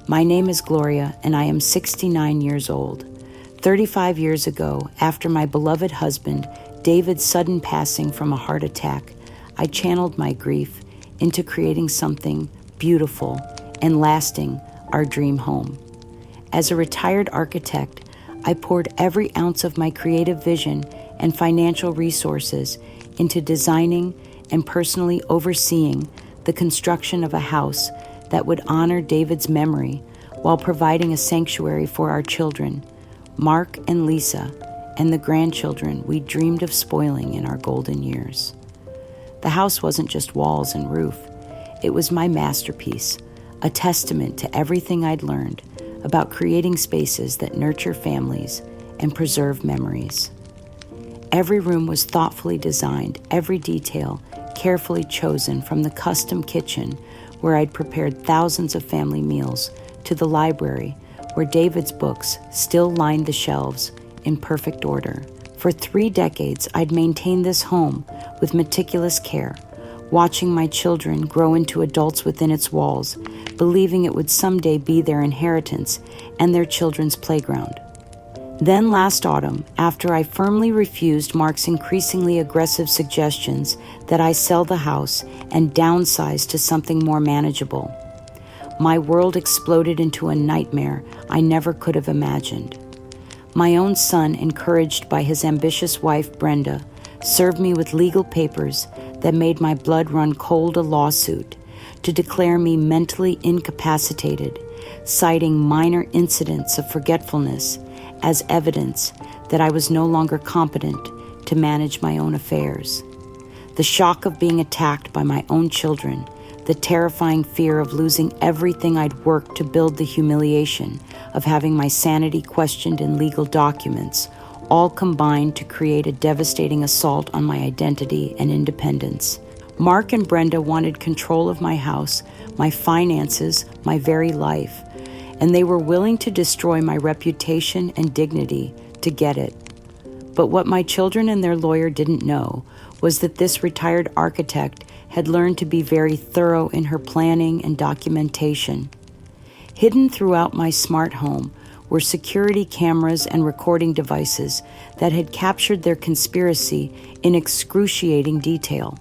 My name is Gloria, and I am 69 years old. 35 years ago, after my beloved husband, David's sudden passing from a heart attack, I channeled my grief into creating something beautiful and lasting, our dream home. As a retired architect, I poured every ounce of my creative vision and financial resources into designing and personally overseeing the construction of a house that would honor David's memory while providing a sanctuary for our children, Mark and Lisa, and the grandchildren we dreamed of spoiling in our golden years. The house wasn't just walls and roof. It was my masterpiece, a testament to everything I'd learned about creating spaces that nurture families and preserve memories. Every room was thoughtfully designed, every detail carefully chosen, from the custom kitchen where I'd prepared thousands of family meals to the library where David's books still lined the shelves in perfect order. For 3 decades, I'd maintained this home with meticulous care, watching my children grow into adults within its walls, believing it would someday be their inheritance and their children's playground. Then last autumn, after I firmly refused Mark's increasingly aggressive suggestions that I sell the house and downsize to something more manageable, my world exploded into a nightmare I never could have imagined. My own son, encouraged by his ambitious wife, Brenda, served me with legal papers that made my blood run cold, a lawsuit to declare me mentally incapacitated, citing minor incidents of forgetfulness as evidence that I was no longer competent to manage my own affairs. The shock of being attacked by my own children, the terrifying fear of losing everything I'd worked to build, the humiliation of having my sanity questioned in legal documents, all combined to create a devastating assault on my identity and independence. Mark and Brenda wanted control of my house, my finances, my very life, and they were willing to destroy my reputation and dignity to get it. But what my children and their lawyer didn't know was that this retired architect had learned to be very thorough in her planning and documentation. Hidden throughout my smart home were security cameras and recording devices that had captured their conspiracy in excruciating detail.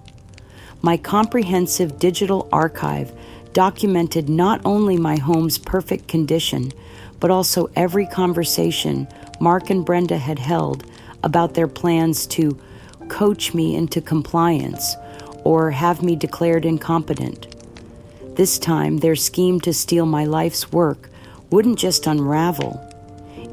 My comprehensive digital archive documented not only my home's perfect condition, but also every conversation Mark and Brenda had held about their plans to coach me into compliance or have me declared incompetent. This time, their scheme to steal my life's work wouldn't just unravel.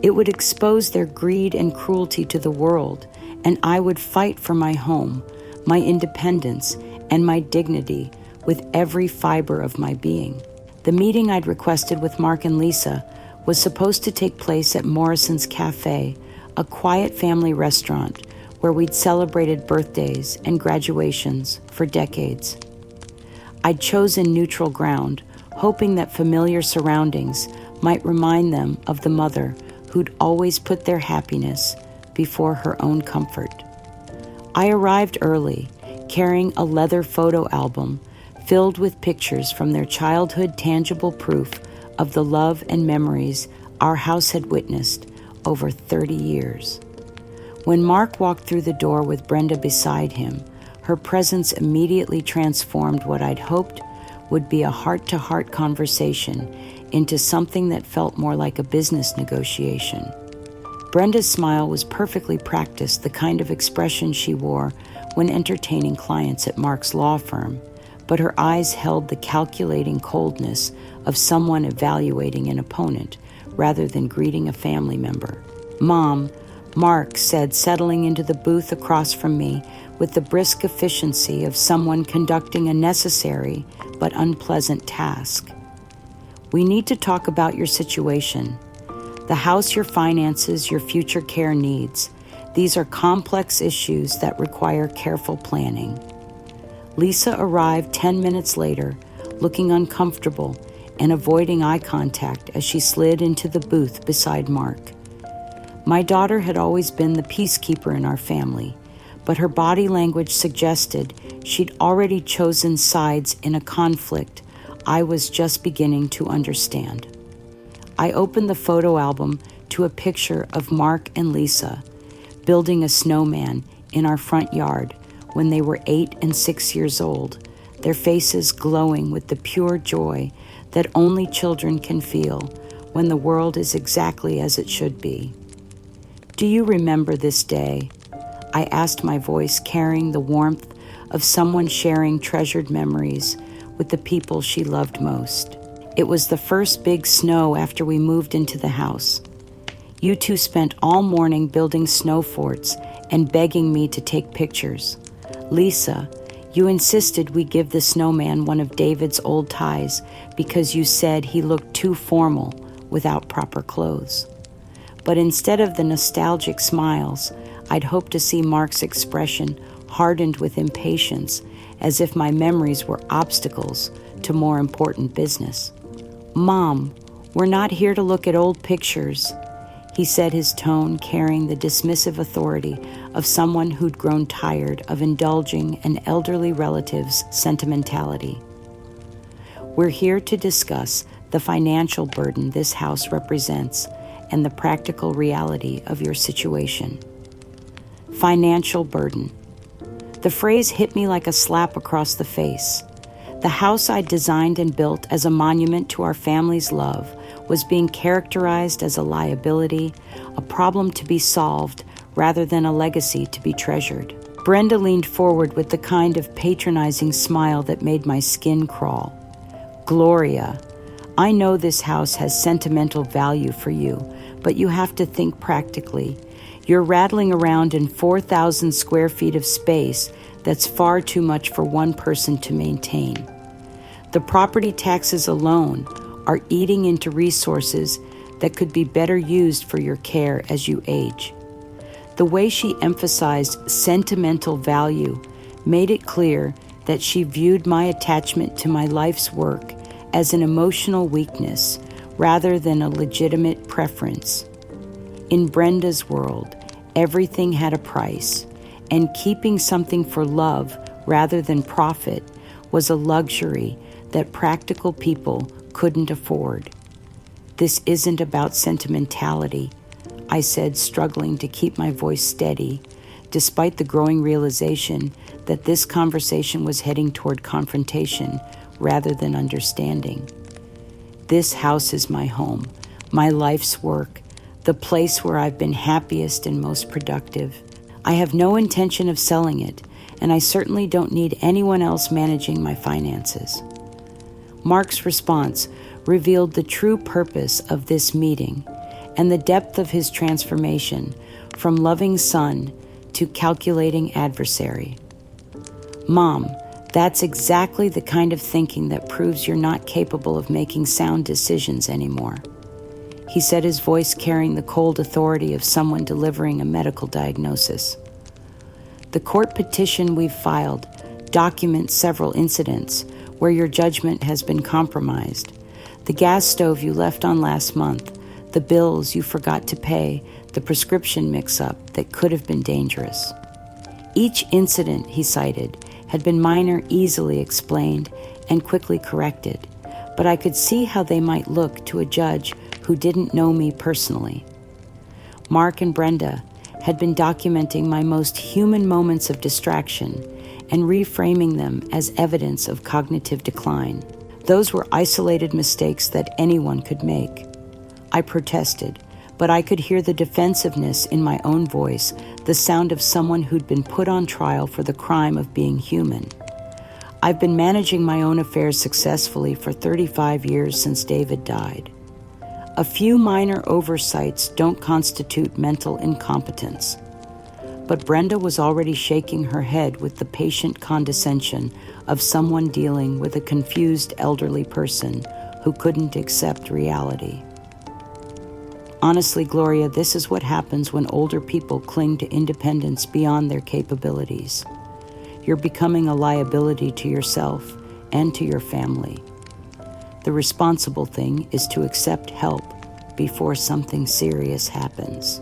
It would expose their greed and cruelty to the world, and I would fight for my home, my independence, and my dignity with every fiber of my being. The meeting I'd requested with Mark and Lisa was supposed to take place at Morrison's Cafe, a quiet family restaurant where we'd celebrated birthdays and graduations for decades. I'd chosen neutral ground, hoping that familiar surroundings might remind them of the mother who'd always put their happiness before her own comfort. I arrived early, carrying a leather photo album filled with pictures from their childhood, tangible proof of the love and memories our house had witnessed over 30 years. When Mark walked through the door with Brenda beside him, her presence immediately transformed what I'd hoped would be a heart-to-heart conversation into something that felt more like a business negotiation. Brenda's smile was perfectly practiced, the kind of expression she wore when entertaining clients at Mark's law firm, but her eyes held the calculating coldness of someone evaluating an opponent rather than greeting a family member. "Mom," Mark said, settling into the booth across from me with the brisk efficiency of someone conducting a necessary but unpleasant task. "We need to talk about your situation. The house, your finances, your future care needs. These are complex issues that require careful planning." Lisa arrived 10 minutes later, looking uncomfortable and avoiding eye contact as she slid into the booth beside Mark. My daughter had always been the peacekeeper in our family, but her body language suggested she'd already chosen sides in a conflict I was just beginning to understand. I opened the photo album to a picture of Mark and Lisa building a snowman in our front yard when they were 8 and 6 years old, their faces glowing with the pure joy that only children can feel when the world is exactly as it should be. Do you remember this day? I asked, my voice carrying the warmth of someone sharing treasured memories with the people she loved most. It was the first big snow after we moved into the house. You two spent all morning building snow forts and begging me to take pictures. Lisa, you insisted we give the snowman one of David's old ties because you said he looked too formal without proper clothes. But instead of the nostalgic smiles, I'd hoped to see Mark's expression hardened with impatience, as if my memories were obstacles to more important business. Mom, we're not here to look at old pictures, he said, his tone carrying the dismissive authority of someone who'd grown tired of indulging an elderly relative's sentimentality. We're here to discuss the financial burden this house represents and the practical reality of your situation. Financial burden. The phrase hit me like a slap across the face. The house I designed and built as a monument to our family's love was being characterized as a liability, a problem to be solved rather than a legacy to be treasured. Brenda leaned forward with the kind of patronizing smile that made my skin crawl. Gloria, I know this house has sentimental value for you, but you have to think practically. You're rattling around in 4,000 square feet of space that's far too much for one person to maintain. The property taxes alone are eating into resources that could be better used for your care as you age. The way she emphasized sentimental value made it clear that she viewed my attachment to my life's work as an emotional weakness rather than a legitimate preference. In Brenda's world, everything had a price, and keeping something for love rather than profit was a luxury that practical people couldn't afford. This isn't about sentimentality, I said, struggling to keep my voice steady, despite the growing realization that this conversation was heading toward confrontation rather than understanding. This house is my home, my life's work, the place where I've been happiest and most productive. I have no intention of selling it, and I certainly don't need anyone else managing my finances. Mark's response revealed the true purpose of this meeting and the depth of his transformation from loving son to calculating adversary. Mom, that's exactly the kind of thinking that proves you're not capable of making sound decisions anymore, he said, his voice carrying the cold authority of someone delivering a medical diagnosis. The court petition we've filed documents several incidents where your judgment has been compromised. The gas stove you left on last month, the bills you forgot to pay, the prescription mix-up that could have been dangerous. Each incident, he cited, had been minor, easily explained, and quickly corrected, but I could see how they might look to a judge who didn't know me personally. Mark and Brenda had been documenting my most human moments of distraction and reframing them as evidence of cognitive decline. Those were isolated mistakes that anyone could make. I protested, but I could hear the defensiveness in my own voice, the sound of someone who'd been put on trial for the crime of being human. I've been managing my own affairs successfully for 35 years since David died. A few minor oversights don't constitute mental incompetence. But Brenda was already shaking her head with the patient condescension of someone dealing with a confused elderly person who couldn't accept reality. Honestly, Gloria, this is what happens when older people cling to independence beyond their capabilities. You're becoming a liability to yourself and to your family. The responsible thing is to accept help before something serious happens.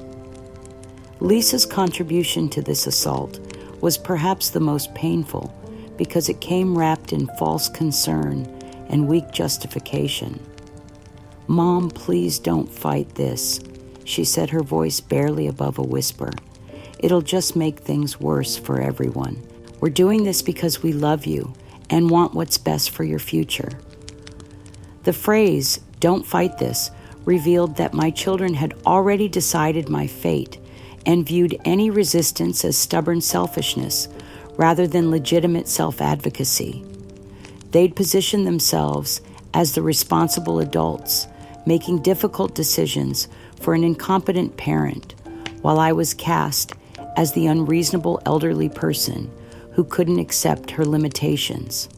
Lisa's contribution to this assault was perhaps the most painful because it came wrapped in false concern and weak justification. "Mom, please don't fight this," she said, her voice barely above a whisper. "It'll just make things worse for everyone. We're doing this because we love you and want what's best for your future." The phrase, "don't fight this," revealed that my children had already decided my fate and viewed any resistance as stubborn selfishness rather than legitimate self-advocacy. They'd positioned themselves as the responsible adults, making difficult decisions for an incompetent parent, while I was cast as the unreasonable elderly person who couldn't accept her limitations.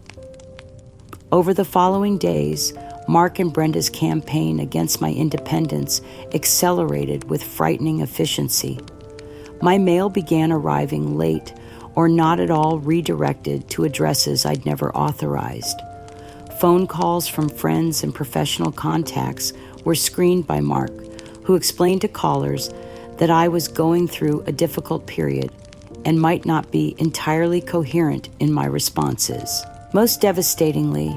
Over the following days, Mark and Brenda's campaign against my independence accelerated with frightening efficiency. My mail began arriving late or not at all redirected to addresses I'd never authorized. Phone calls from friends and professional contacts were screened by Mark, who explained to callers that I was going through a difficult period and might not be entirely coherent in my responses. Most devastatingly,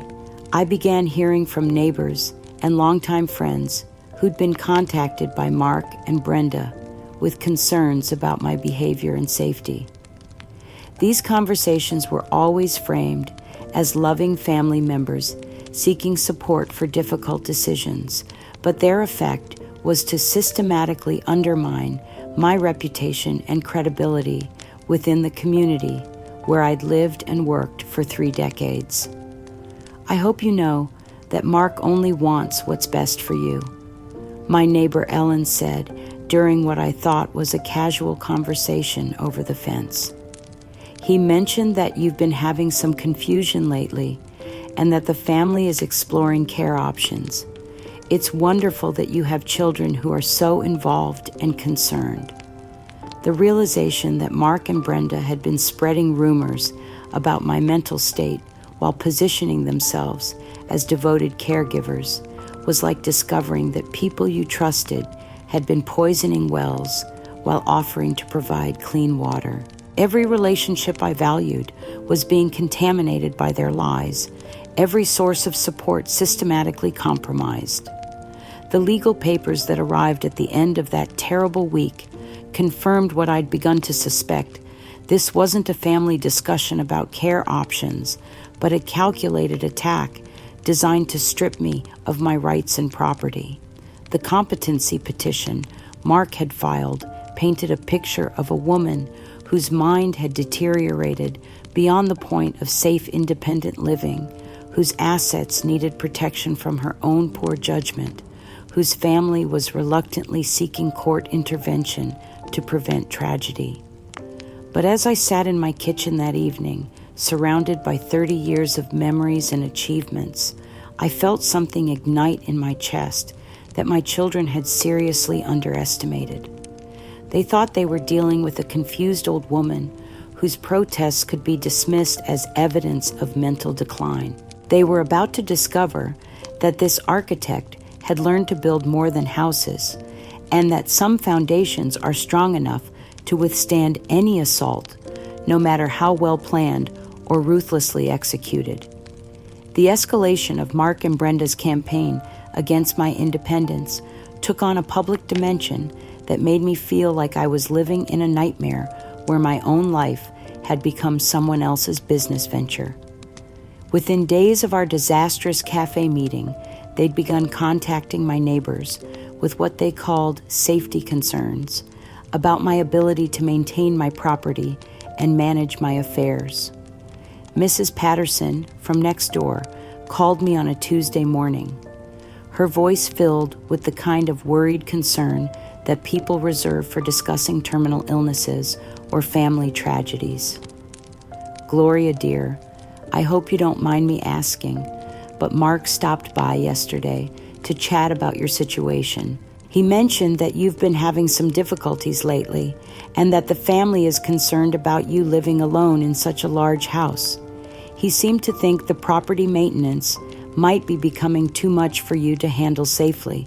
I began hearing from neighbors and longtime friends who'd been contacted by Mark and Brenda with concerns about my behavior and safety. These conversations were always framed as loving family members seeking support for difficult decisions, but their effect was to systematically undermine my reputation and credibility within the community where I'd lived and worked for 3 decades. "I hope you know that Mark only wants what's best for you," my neighbor Ellen said during what I thought was a casual conversation over the fence. "He mentioned that you've been having some confusion lately and that the family is exploring care options. It's wonderful that you have children who are so involved and concerned." The realization that Mark and Brenda had been spreading rumors about my mental state while positioning themselves as devoted caregivers was like discovering that people you trusted had been poisoning wells while offering to provide clean water. Every relationship I valued was being contaminated by their lies, every source of support systematically compromised. The legal papers that arrived at the end of that terrible week confirmed what I'd begun to suspect. This wasn't a family discussion about care options, but a calculated attack designed to strip me of my rights and property. The competency petition Mark had filed painted a picture of a woman whose mind had deteriorated beyond the point of safe, independent living, whose assets needed protection from her own poor judgment, whose family was reluctantly seeking court intervention to prevent tragedy. But as I sat in my kitchen that evening, surrounded by 30 years of memories and achievements, I felt something ignite in my chest that my children had seriously underestimated. They thought they were dealing with a confused old woman whose protests could be dismissed as evidence of mental decline. They were about to discover that this architect had learned to build more than houses, and that some foundations are strong enough to withstand any assault, no matter how well planned or ruthlessly executed. The escalation of Mark and Brenda's campaign against my independence took on a public dimension that made me feel like I was living in a nightmare where my own life had become someone else's business venture. Within days of our disastrous cafe meeting, they'd begun contacting my neighbors with what they called safety concerns about my ability to maintain my property and manage my affairs. Mrs. Patterson from next door called me on a Tuesday morning, her voice filled with the kind of worried concern that people reserve for discussing terminal illnesses or family tragedies. "Gloria, dear, I hope you don't mind me asking, but Mark stopped by yesterday to chat about your situation. He mentioned that you've been having some difficulties lately and that the family is concerned about you living alone in such a large house. He seemed to think the property maintenance might be becoming too much for you to handle safely."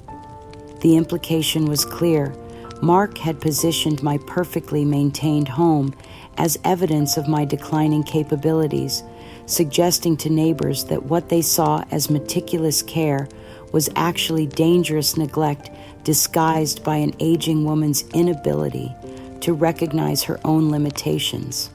The implication was clear. Mark had positioned my perfectly maintained home as evidence of my declining capabilities, suggesting to neighbors that what they saw as meticulous care was actually dangerous neglect disguised by an aging woman's inability to recognize her own limitations.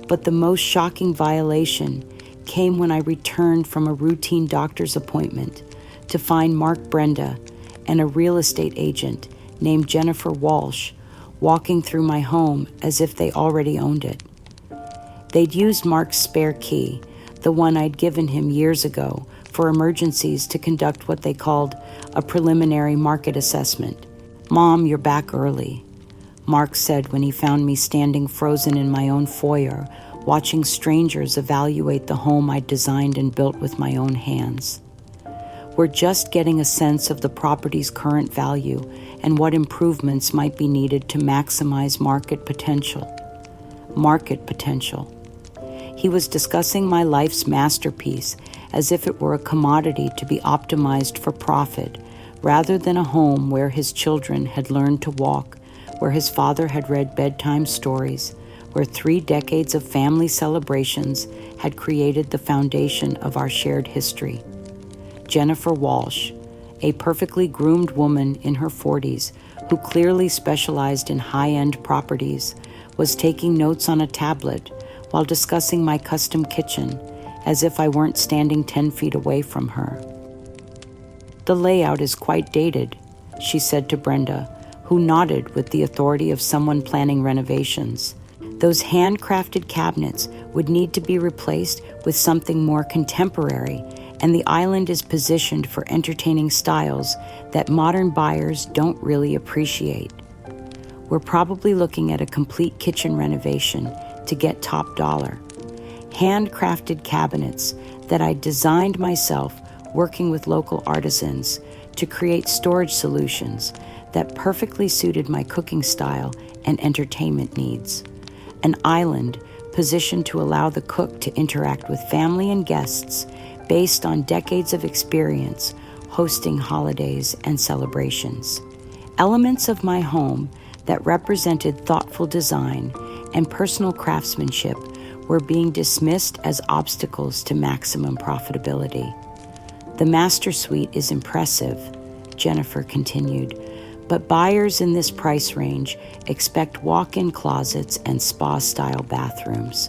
But the most shocking violation came when I returned from a routine doctor's appointment to find Mark Brenda and a real estate agent named Jennifer Walsh walking through my home as if they already owned it. They'd used Mark's spare key, the one I'd given him years ago, for emergencies to conduct what they called a preliminary market assessment. "Mom, you're back early," Mark said when he found me standing frozen in my own foyer, watching strangers evaluate the home I'd designed and built with my own hands. "We're just getting a sense of the property's current value and what improvements might be needed to maximize market potential." Market potential. He was discussing my life's masterpiece as if it were a commodity to be optimized for profit, rather than a home where his children had learned to walk, where his father had read bedtime stories, where 3 decades of family celebrations had created the foundation of our shared history. Jennifer Walsh, a perfectly groomed woman in her 40s who clearly specialized in high-end properties, was taking notes on a tablet while discussing my custom kitchen as if I weren't standing 10 feet away from her. "The layout is quite dated," she said to Brenda, who nodded with the authority of someone planning renovations. "Those handcrafted cabinets would need to be replaced with something more contemporary, and the island is positioned for entertaining styles that modern buyers don't really appreciate. We're probably looking at a complete kitchen renovation to get top dollar. Handcrafted cabinets that I designed myself, working with local artisans to create storage solutions that perfectly suited my cooking style and entertainment needs. An island positioned to allow the cook to interact with family and guests based on decades of experience hosting holidays and celebrations. Elements of my home that represented thoughtful design and personal craftsmanship were being dismissed as obstacles to maximum profitability. The master suite is impressive," Jennifer continued, "but buyers in this price range expect walk-in closets and spa-style bathrooms.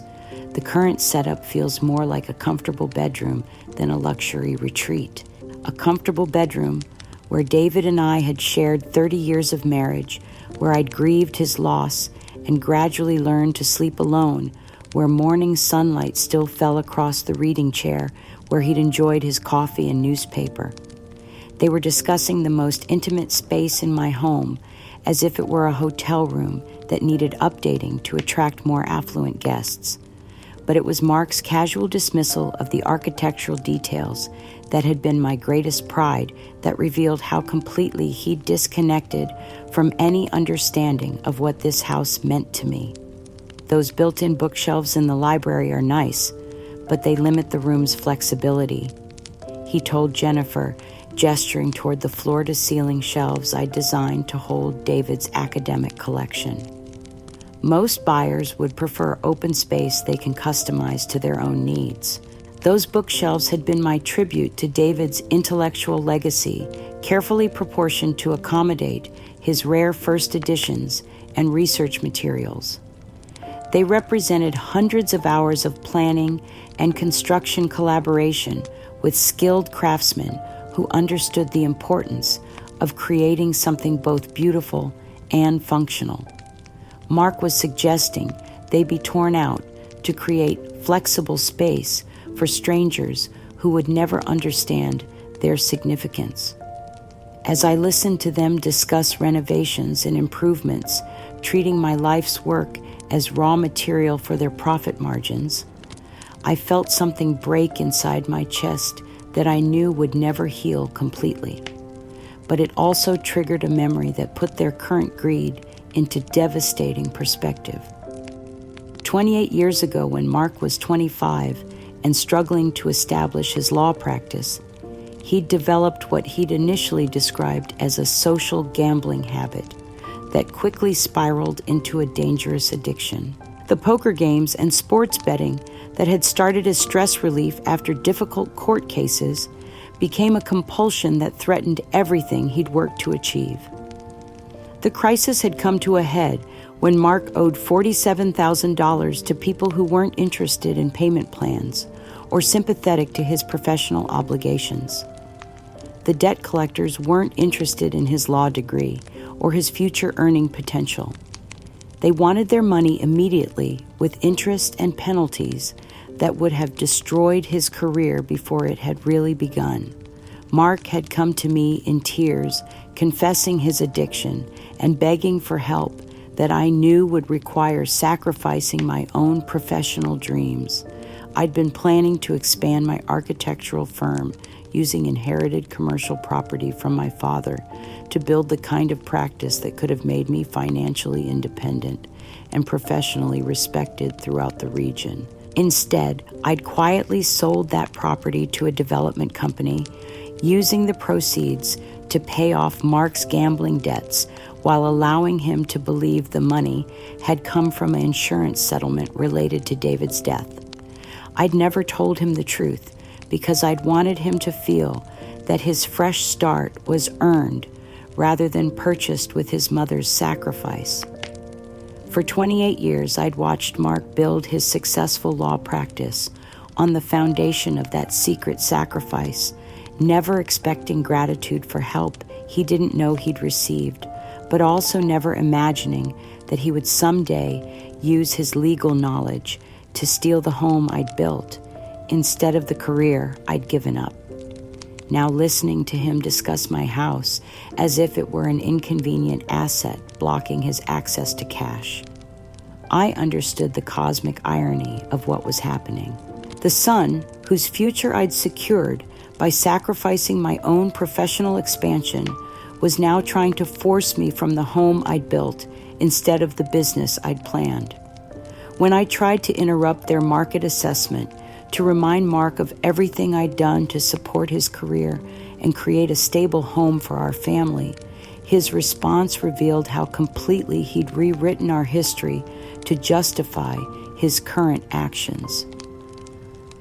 The current setup feels more like a comfortable bedroom than a luxury retreat. A comfortable bedroom where David and I had shared 30 years of marriage, where I'd grieved his loss and gradually learned to sleep alone, where morning sunlight still fell across the reading chair where he'd enjoyed his coffee and newspaper." They were discussing the most intimate space in my home as if it were a hotel room that needed updating to attract more affluent guests. But it was Mark's casual dismissal of the architectural details that had been my greatest pride that revealed how completely he'd disconnected from any understanding of what this house meant to me. "Those built-in bookshelves in the library are nice, but they limit the room's flexibility," he told Jennifer, gesturing toward the floor-to-ceiling shelves I designed to hold David's academic collection. "Most buyers would prefer open space they can customize to their own needs." Those bookshelves had been my tribute to David's intellectual legacy, carefully proportioned to accommodate his rare first editions and research materials. They represented hundreds of hours of planning and construction collaboration with skilled craftsmen who understood the importance of creating something both beautiful and functional. Mark was suggesting they be torn out to create flexible space for strangers who would never understand their significance. As I listened to them discuss renovations and improvements, treating my life's work as raw material for their profit margins, I felt something break inside my chest that I knew would never heal completely. But it also triggered a memory that put their current greed into devastating perspective. 28 years ago, when Mark was 25 and struggling to establish his law practice, he'd developed what he'd initially described as a social gambling habit that quickly spiraled into a dangerous addiction. The poker games and sports betting that had started as stress relief after difficult court cases became a compulsion that threatened everything he'd worked to achieve. The crisis had come to a head when Mark owed $47,000 to people who weren't interested in payment plans or sympathetic to his professional obligations. The debt collectors weren't interested in his law degree or his future earning potential. They wanted their money immediately with interest and penalties that would have destroyed his career before it had really begun. Mark had come to me in tears, confessing his addiction and begging for help that I knew would require sacrificing my own professional dreams. I'd been planning to expand my architectural firm using inherited commercial property from my father to build the kind of practice that could have made me financially independent and professionally respected throughout the region. Instead, I'd quietly sold that property to a development company, using the proceeds to pay off Mark's gambling debts while allowing him to believe the money had come from an insurance settlement related to David's death. I'd never told him the truth because I'd wanted him to feel that his fresh start was earned rather than purchased with his mother's sacrifice. For 28 years, I'd watched Mark build his successful law practice on the foundation of that secret sacrifice, never expecting gratitude for help he didn't know he'd received, but also never imagining that he would someday use his legal knowledge to steal the home I'd built instead of the career I'd given up. Now listening to him discuss my house as if it were an inconvenient asset blocking his access to cash, I understood the cosmic irony of what was happening. The son, whose future I'd secured by sacrificing my own professional expansion, was now trying to force me from the home I'd built instead of the business I'd planned. When I tried to interrupt their market assessment to remind Mark of everything I'd done to support his career and create a stable home for our family, his response revealed how completely he'd rewritten our history to justify his current actions.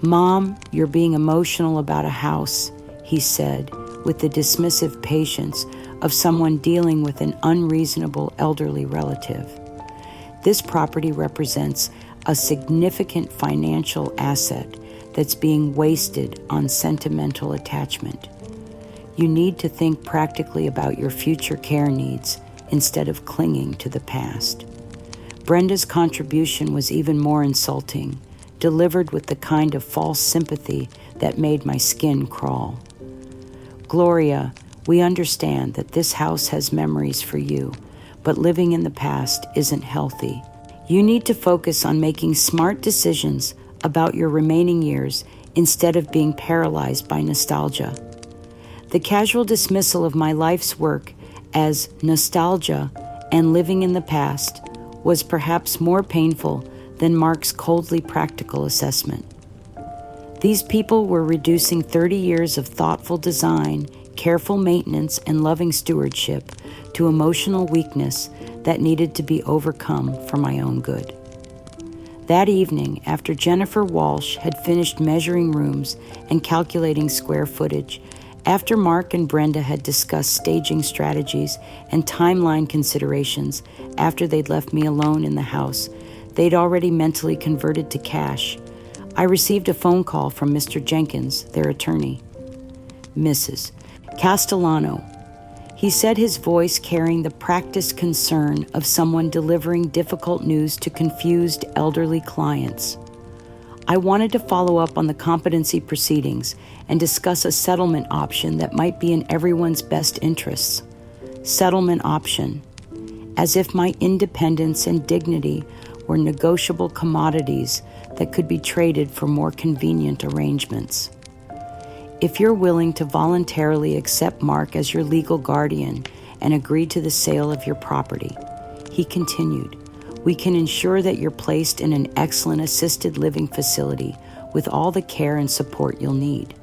"Mom, you're being emotional about a house," he said with the dismissive patience of someone dealing with an unreasonable elderly relative. This property represents a significant financial asset that's being wasted on sentimental attachment. You need to think practically about your future care needs instead of clinging to the past. Brenda's contribution was even more insulting, delivered with the kind of false sympathy that made my skin crawl. "Gloria, we understand that this house has memories for you, but living in the past isn't healthy. You need to focus on making smart decisions about your remaining years instead of being paralyzed by nostalgia." The casual dismissal of my life's work as nostalgia and living in the past was perhaps more painful than Mark's coldly practical assessment. These people were reducing 30 years of thoughtful design, careful maintenance, and loving stewardship to emotional weakness that needed to be overcome for my own good. That evening, after Jennifer Walsh had finished measuring rooms and calculating square footage, after Mark and Brenda had discussed staging strategies and timeline considerations after they'd left me alone in the house, they'd already mentally converted to cash, I received a phone call from Mr. Jenkins, their attorney. "Mrs. Castellano," he said, his voice carrying the practiced concern of someone delivering difficult news to confused elderly clients. "I wanted to follow up on the competency proceedings and discuss a settlement option that might be in everyone's best interests." Settlement option. As if my independence and dignity were negotiable commodities that could be traded for more convenient arrangements. "If you're willing to voluntarily accept Mark as your legal guardian and agree to the sale of your property," he continued, "we can ensure that you're placed in an excellent assisted living facility with all the care and support you'll need.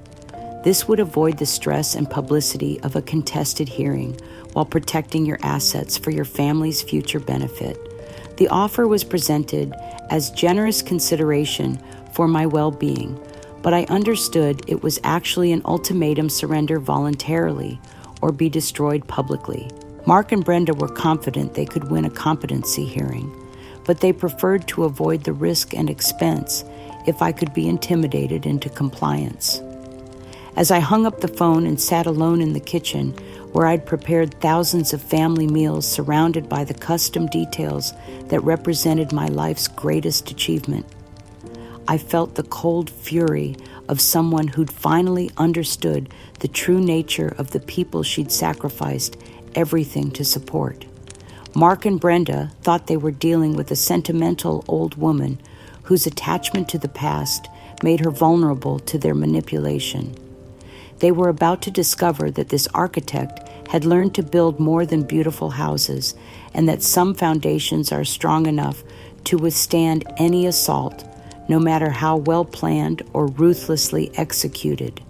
This would avoid the stress and publicity of a contested hearing while protecting your assets for your family's future benefit. The offer was presented as generous consideration for my well-being, but I understood it was actually an ultimatum: surrender voluntarily or be destroyed publicly. Mark and Brenda were confident they could win a competency hearing, but they preferred to avoid the risk and expense if I could be intimidated into compliance. As I hung up the phone and sat alone in the kitchen, where I'd prepared thousands of family meals surrounded by the custom details that represented my life's greatest achievement, I felt the cold fury of someone who'd finally understood the true nature of the people she'd sacrificed everything to support. Mark and Brenda thought they were dealing with a sentimental old woman whose attachment to the past made her vulnerable to their manipulation. They were about to discover that this architect had learned to build more than beautiful houses, and that some foundations are strong enough to withstand any assault, no matter how well planned or ruthlessly executed.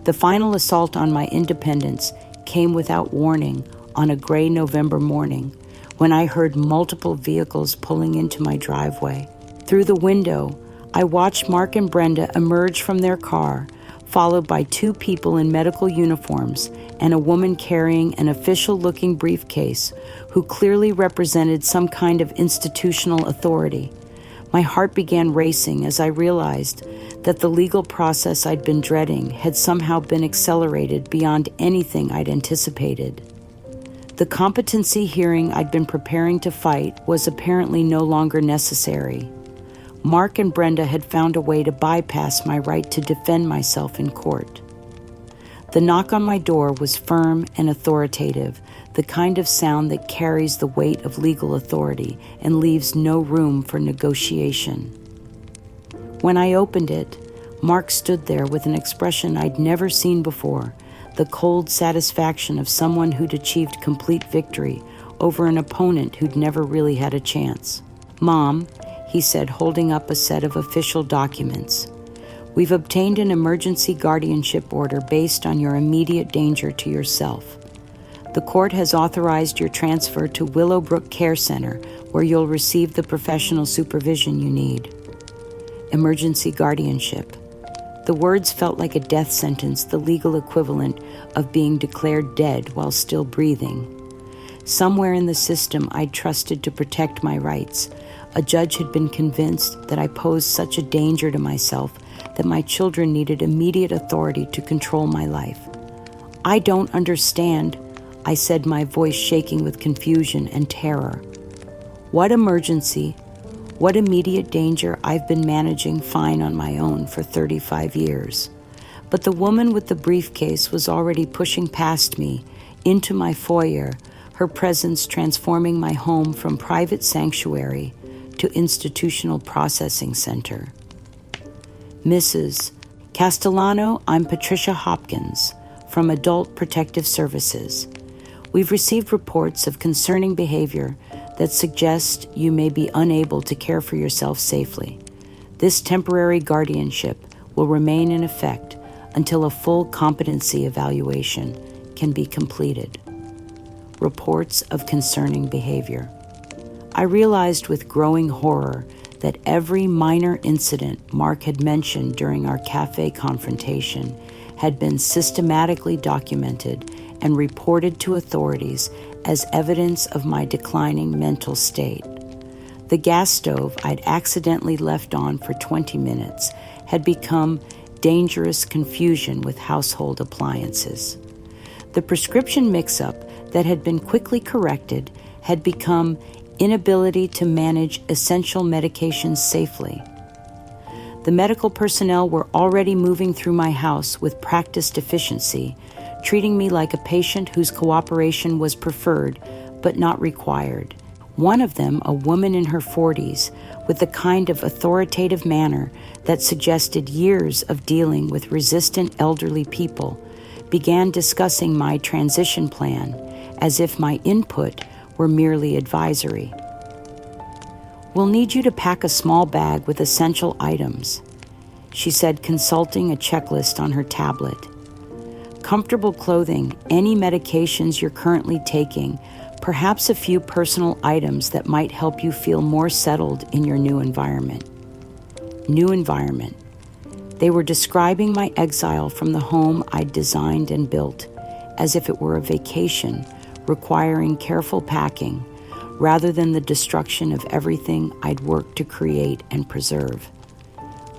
The final assault on my independence came without warning on a gray November morning when I heard multiple vehicles pulling into my driveway. Through the window, I watched Mark and Brenda emerge from their car, followed by two people in medical uniforms and a woman carrying an official-looking briefcase who clearly represented some kind of institutional authority. My heart began racing as I realized that the legal process I'd been dreading had somehow been accelerated beyond anything I'd anticipated. The competency hearing I'd been preparing to fight was apparently no longer necessary. Mark and Brenda had found a way to bypass my right to defend myself in court. The knock on my door was firm and authoritative, the kind of sound that carries the weight of legal authority and leaves no room for negotiation. When I opened it, Mark stood there with an expression I'd never seen before, the cold satisfaction of someone who'd achieved complete victory over an opponent who'd never really had a chance. "Mom," he said, holding up a set of official documents, "we've obtained an emergency guardianship order based on your immediate danger to yourself. The court has authorized your transfer to Willowbrook Care Center, where you'll receive the professional supervision you need." Emergency guardianship. The words felt like a death sentence, the legal equivalent of being declared dead while still breathing. Somewhere in the system I'd trusted to protect my rights, a judge had been convinced that I posed such a danger to myself that my children needed immediate authority to control my life. "I don't understand," I said, my voice shaking with confusion and terror. "What emergency? What immediate danger? I've been managing fine on my own for 35 years. But the woman with the briefcase was already pushing past me into my foyer, her presence transforming my home from private sanctuary to institutional processing center. "Mrs. Castellano, I'm Patricia Hopkins from Adult Protective Services. We've received reports of concerning behavior that suggest you may be unable to care for yourself safely. This temporary guardianship will remain in effect until a full competency evaluation can be completed." Reports of concerning behavior. I realized with growing horror that every minor incident Mark had mentioned during our cafe confrontation had been systematically documented and reported to authorities as evidence of my declining mental state. The gas stove I'd accidentally left on for 20 minutes had become dangerous confusion with household appliances. The prescription mix-up that had been quickly corrected had become inability to manage essential medications safely. The medical personnel were already moving through my house with practiced efficiency, treating me like a patient whose cooperation was preferred but not required. One of them, a woman in her 40s, with the kind of authoritative manner that suggested years of dealing with resistant elderly people, began discussing my transition plan as if my input were merely advisory. "We'll need you to pack a small bag with essential items," she said, consulting a checklist on her tablet. "Comfortable clothing, any medications you're currently taking, perhaps a few personal items that might help you feel more settled in your new environment." new environment. They were describing my exile from the home I'd designed and built, as if it were a vacation requiring careful packing, rather than the destruction of everything I'd worked to create and preserve.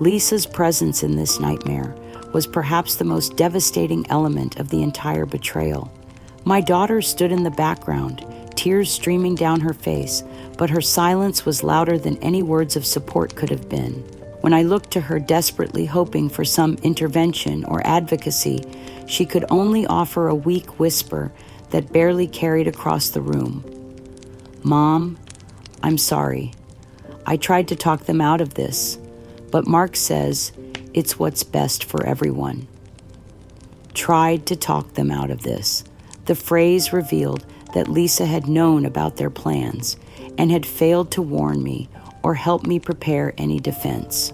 Lisa's presence in this nightmare was perhaps the most devastating element of the entire betrayal. My daughter stood in the background, tears streaming down her face, but her silence was louder than any words of support could have been. When I looked to her desperately hoping for some intervention or advocacy, she could only offer a weak whisper that barely carried across the room. "Mom, I'm sorry. I tried to talk them out of this, but Mark says it's what's best for everyone." Tried to talk them out of this. The phrase revealed that Lisa had known about their plans and had failed to warn me or help me prepare any defense.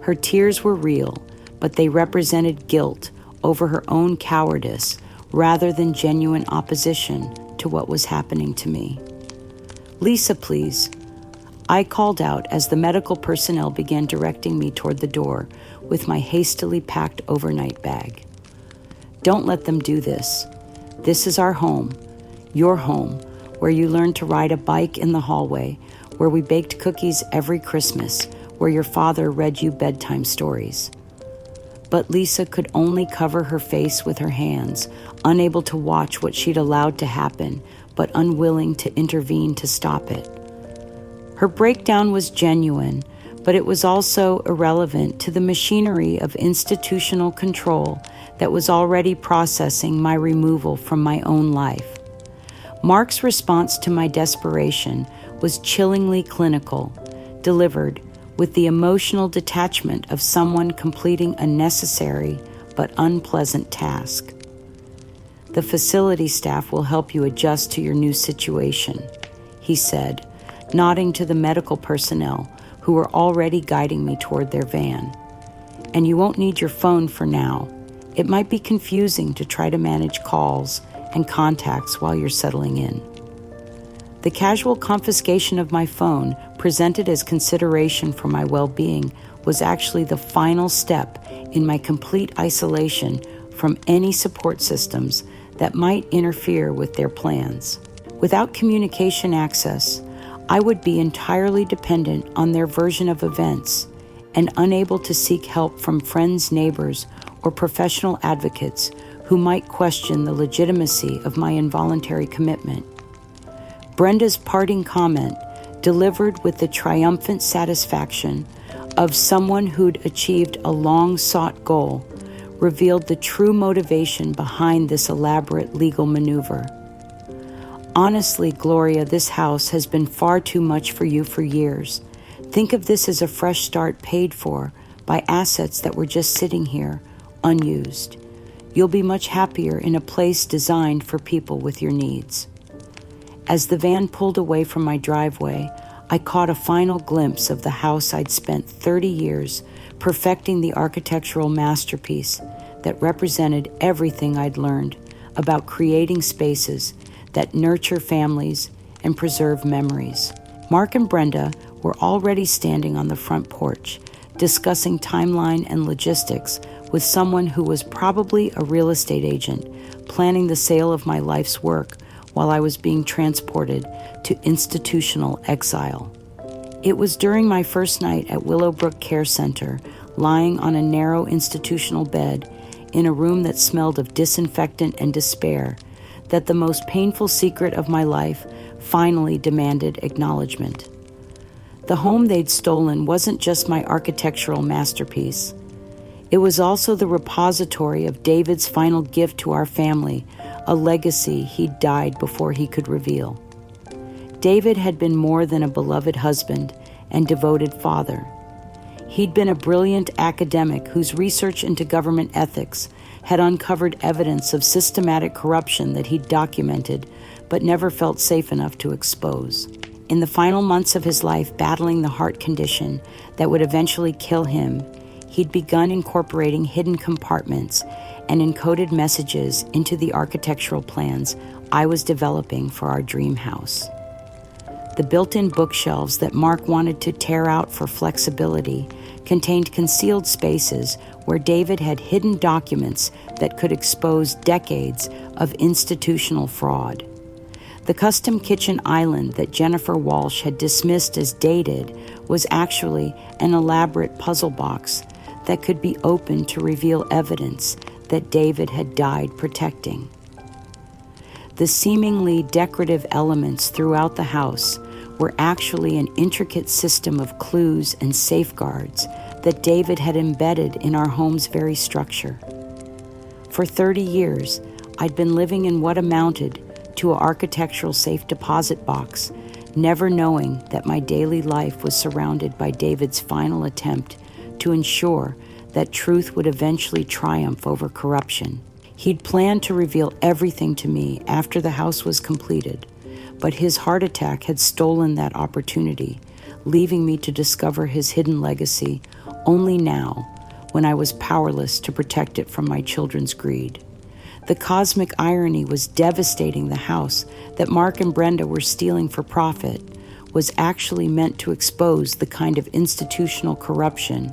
Her tears were real, but they represented guilt over her own cowardice rather than genuine opposition to what was happening to me. "Lisa, please." I called out as the medical personnel began directing me toward the door with my hastily packed overnight bag. "Don't let them do this. This is our home, your home, where you learned to ride a bike in the hallway, where we baked cookies every Christmas, where your father read you bedtime stories." But Lisa could only cover her face with her hands, unable to watch what she'd allowed to happen, but unwilling to intervene to stop it. Her breakdown was genuine, but it was also irrelevant to the machinery of institutional control that was already processing my removal from my own life. Mark's response to my desperation was chillingly clinical, delivered with the emotional detachment of someone completing a necessary but unpleasant task. "The facility staff will help you adjust to your new situation," he said, nodding to the medical personnel who were already guiding me toward their van. "And you won't need your phone for now. It might be confusing to try to manage calls and contacts while you're settling in." The casual confiscation of my phone, presented as consideration for my well-being, was actually the final step in my complete isolation from any support systems that might interfere with their plans. Without communication access, I would be entirely dependent on their version of events and unable to seek help from friends, neighbors, or professional advocates who might question the legitimacy of my involuntary commitment. Brenda's parting comment, delivered with the triumphant satisfaction of someone who'd achieved a long-sought goal, revealed the true motivation behind this elaborate legal maneuver. "Honestly, Gloria, this house has been far too much for you for years. Think of this as a fresh start paid for by assets that were just sitting here, unused. You'll be much happier in a place designed for people with your needs." As the van pulled away from my driveway, I caught a final glimpse of the house I'd spent 30 years perfecting the architectural masterpiece that represented everything I'd learned about creating spaces that nurture families and preserve memories. Mark and Brenda were already standing on the front porch, discussing timeline and logistics with someone who was probably a real estate agent, planning the sale of my life's work while I was being transported to institutional exile. It was during my first night at Willowbrook Care Center, lying on a narrow institutional bed in a room that smelled of disinfectant and despair, that the most painful secret of my life finally demanded acknowledgement. The home they'd stolen wasn't just my architectural masterpiece. It was also the repository of David's final gift to our family, a legacy he'd died before he could reveal. David had been more than a beloved husband and devoted father. He'd been a brilliant academic whose research into government ethics had uncovered evidence of systematic corruption that he'd documented but never felt safe enough to expose. In the final months of his life, battling the heart condition that would eventually kill him, he'd begun incorporating hidden compartments and encoded messages into the architectural plans I was developing for our dream house. The built-in bookshelves that Mark wanted to tear out for flexibility contained concealed spaces where David had hidden documents that could expose decades of institutional fraud. The custom kitchen island that Jennifer Walsh had dismissed as dated was actually an elaborate puzzle box that could be opened to reveal evidence that David had died protecting. The seemingly decorative elements throughout the house were actually an intricate system of clues and safeguards that David had embedded in our home's very structure. For 30 years, I'd been living in what amounted to an architectural safe deposit box, never knowing that my daily life was surrounded by David's final attempt to ensure that truth would eventually triumph over corruption. He'd planned to reveal everything to me after the house was completed, but his heart attack had stolen that opportunity, leaving me to discover his hidden legacy only now, when I was powerless to protect it from my children's greed. The cosmic irony was devastating. The house that Mark and Brenda were stealing for profit was actually meant to expose the kind of institutional corruption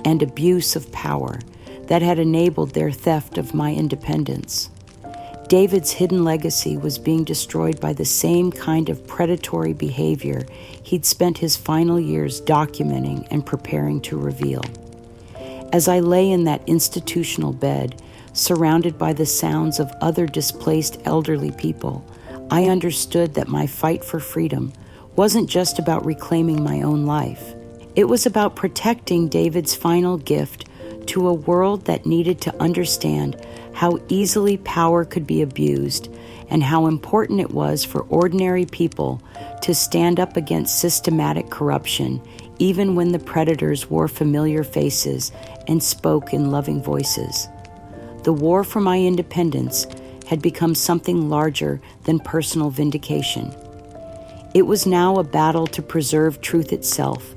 and abuse of power that had enabled their theft of my independence. David's hidden legacy was being destroyed by the same kind of predatory behavior he'd spent his final years documenting and preparing to reveal. As I lay in that institutional bed, surrounded by the sounds of other displaced elderly people, I understood that my fight for freedom wasn't just about reclaiming my own life. It was about protecting David's final gift to a world that needed to understand how easily power could be abused and how important it was for ordinary people to stand up against systematic corruption, even when the predators wore familiar faces and spoke in loving voices. The war for my independence had become something larger than personal vindication. It was now a battle to preserve truth itself,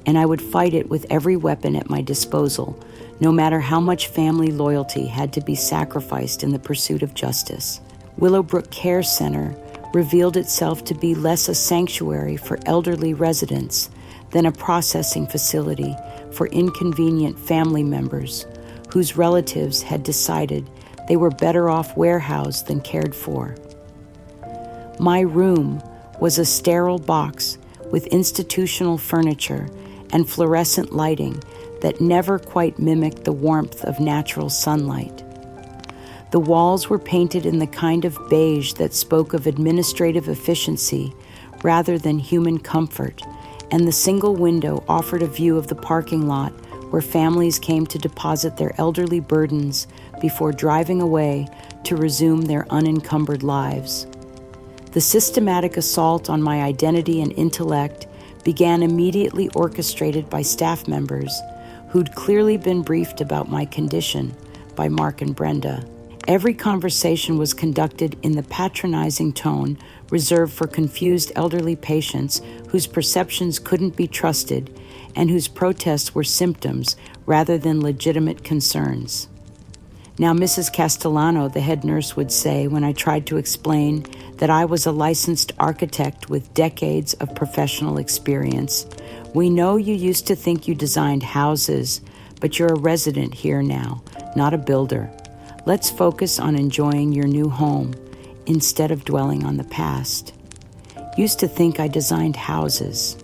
and I would fight it with every weapon at my disposal, no matter how much family loyalty had to be sacrificed in the pursuit of justice. Willowbrook Care Center revealed itself to be less a sanctuary for elderly residents than a processing facility for inconvenient family members whose relatives had decided they were better off warehoused than cared for. My room was a sterile box with institutional furniture and fluorescent lighting that never quite mimicked the warmth of natural sunlight. The walls were painted in the kind of beige that spoke of administrative efficiency rather than human comfort, and the single window offered a view of the parking lot where families came to deposit their elderly burdens before driving away to resume their unencumbered lives. The systematic assault on my identity and intellect began immediately, orchestrated by staff members who'd clearly been briefed about my condition by Mark and Brenda. Every conversation was conducted in the patronizing tone reserved for confused elderly patients whose perceptions couldn't be trusted and whose protests were symptoms rather than legitimate concerns. Now, Mrs. Castellano, the head nurse, would say when I tried to explain that I was a licensed architect with decades of professional experience, "We know you used to think you designed houses, but you're a resident here now, not a builder. Let's focus on enjoying your new home instead of dwelling on the past. Used to think I designed houses."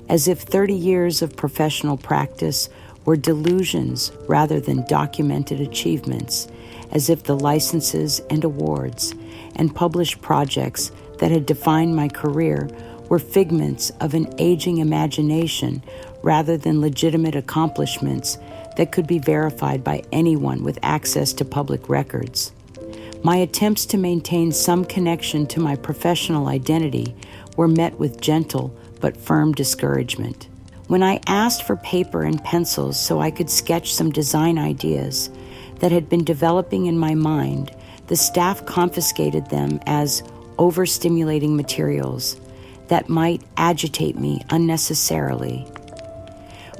As if 30 years of professional practice were delusions rather than documented achievements, as if the licenses and awards and published projects that had defined my career were figments of an aging imagination rather than legitimate accomplishments that could be verified by anyone with access to public records. My attempts to maintain some connection to my professional identity were met with gentle but firm discouragement. When I asked for paper and pencils so I could sketch some design ideas that had been developing in my mind, the staff confiscated them as overstimulating materials that might agitate me unnecessarily.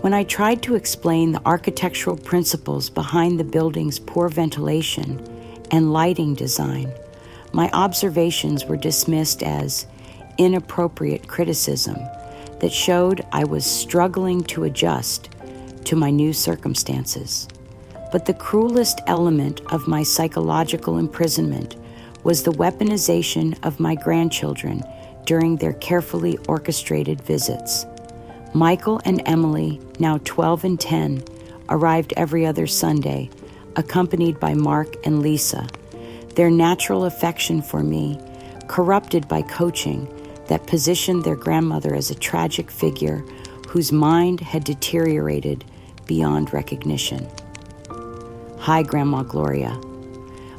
When I tried to explain the architectural principles behind the building's poor ventilation and lighting design, my observations were dismissed as inappropriate criticism that showed I was struggling to adjust to my new circumstances. But the cruelest element of my psychological imprisonment was the weaponization of my grandchildren during their carefully orchestrated visits. Michael and Emily, now 12 and 10, arrived every other Sunday, accompanied by Mark and Lisa. Their natural affection for me, corrupted by coaching that positioned their grandmother as a tragic figure whose mind had deteriorated beyond recognition. "Hi, Grandma Gloria."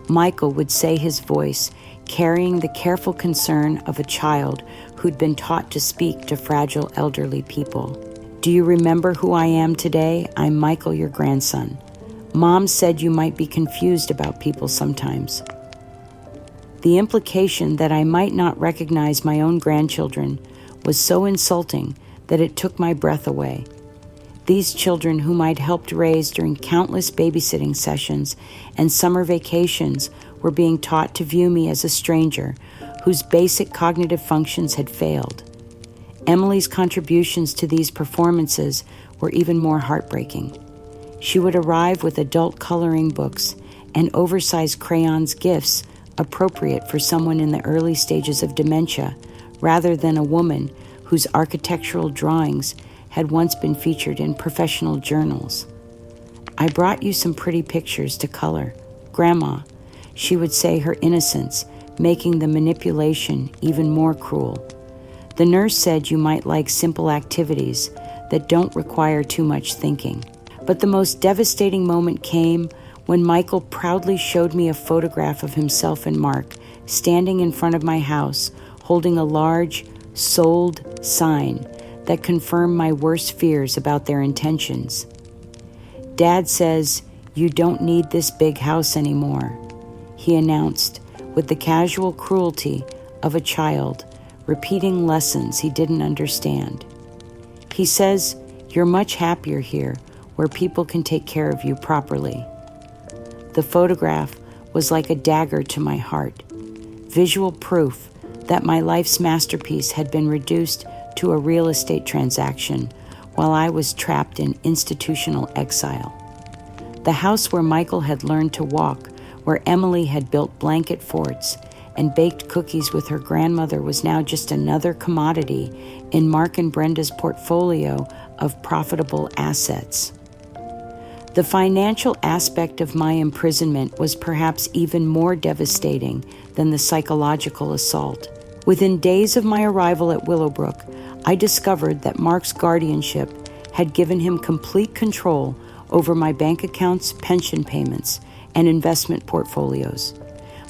Michael would say, his voice carrying the careful concern of a child who'd been taught to speak to fragile elderly people. "Do you remember who I am today? I'm Michael, your grandson. Mom said you might be confused about people sometimes." The implication that I might not recognize my own grandchildren was so insulting that it took my breath away. These children, whom I'd helped raise during countless babysitting sessions and summer vacations, were being taught to view me as a stranger whose basic cognitive functions had failed. Emily's contributions to these performances were even more heartbreaking. She would arrive with adult coloring books and oversized crayons, gifts appropriate for someone in the early stages of dementia, rather than a woman whose architectural drawings had once been featured in professional journals. "I brought you some pretty pictures to color, Grandma," she would say, her innocence making the manipulation even more cruel. "The nurse said you might like simple activities that don't require too much thinking." But the most devastating moment came when Michael proudly showed me a photograph of himself and Mark standing in front of my house, holding a large, "Sold" sign that confirmed my worst fears about their intentions. "Dad says you don't need this big house anymore," he announced with the casual cruelty of a child repeating lessons he didn't understand. "He says you're much happier here, where people can take care of you properly." The photograph was like a dagger to my heart, visual proof that my life's masterpiece had been reduced to a real estate transaction while I was trapped in institutional exile. The house where Michael had learned to walk, where Emily had built blanket forts and baked cookies with her grandmother, was now just another commodity in Mark and Brenda's portfolio of profitable assets. The financial aspect of my imprisonment was perhaps even more devastating than the psychological assault. Within days of my arrival at Willowbrook, I discovered that Mark's guardianship had given him complete control over my bank accounts, pension payments, and investment portfolios.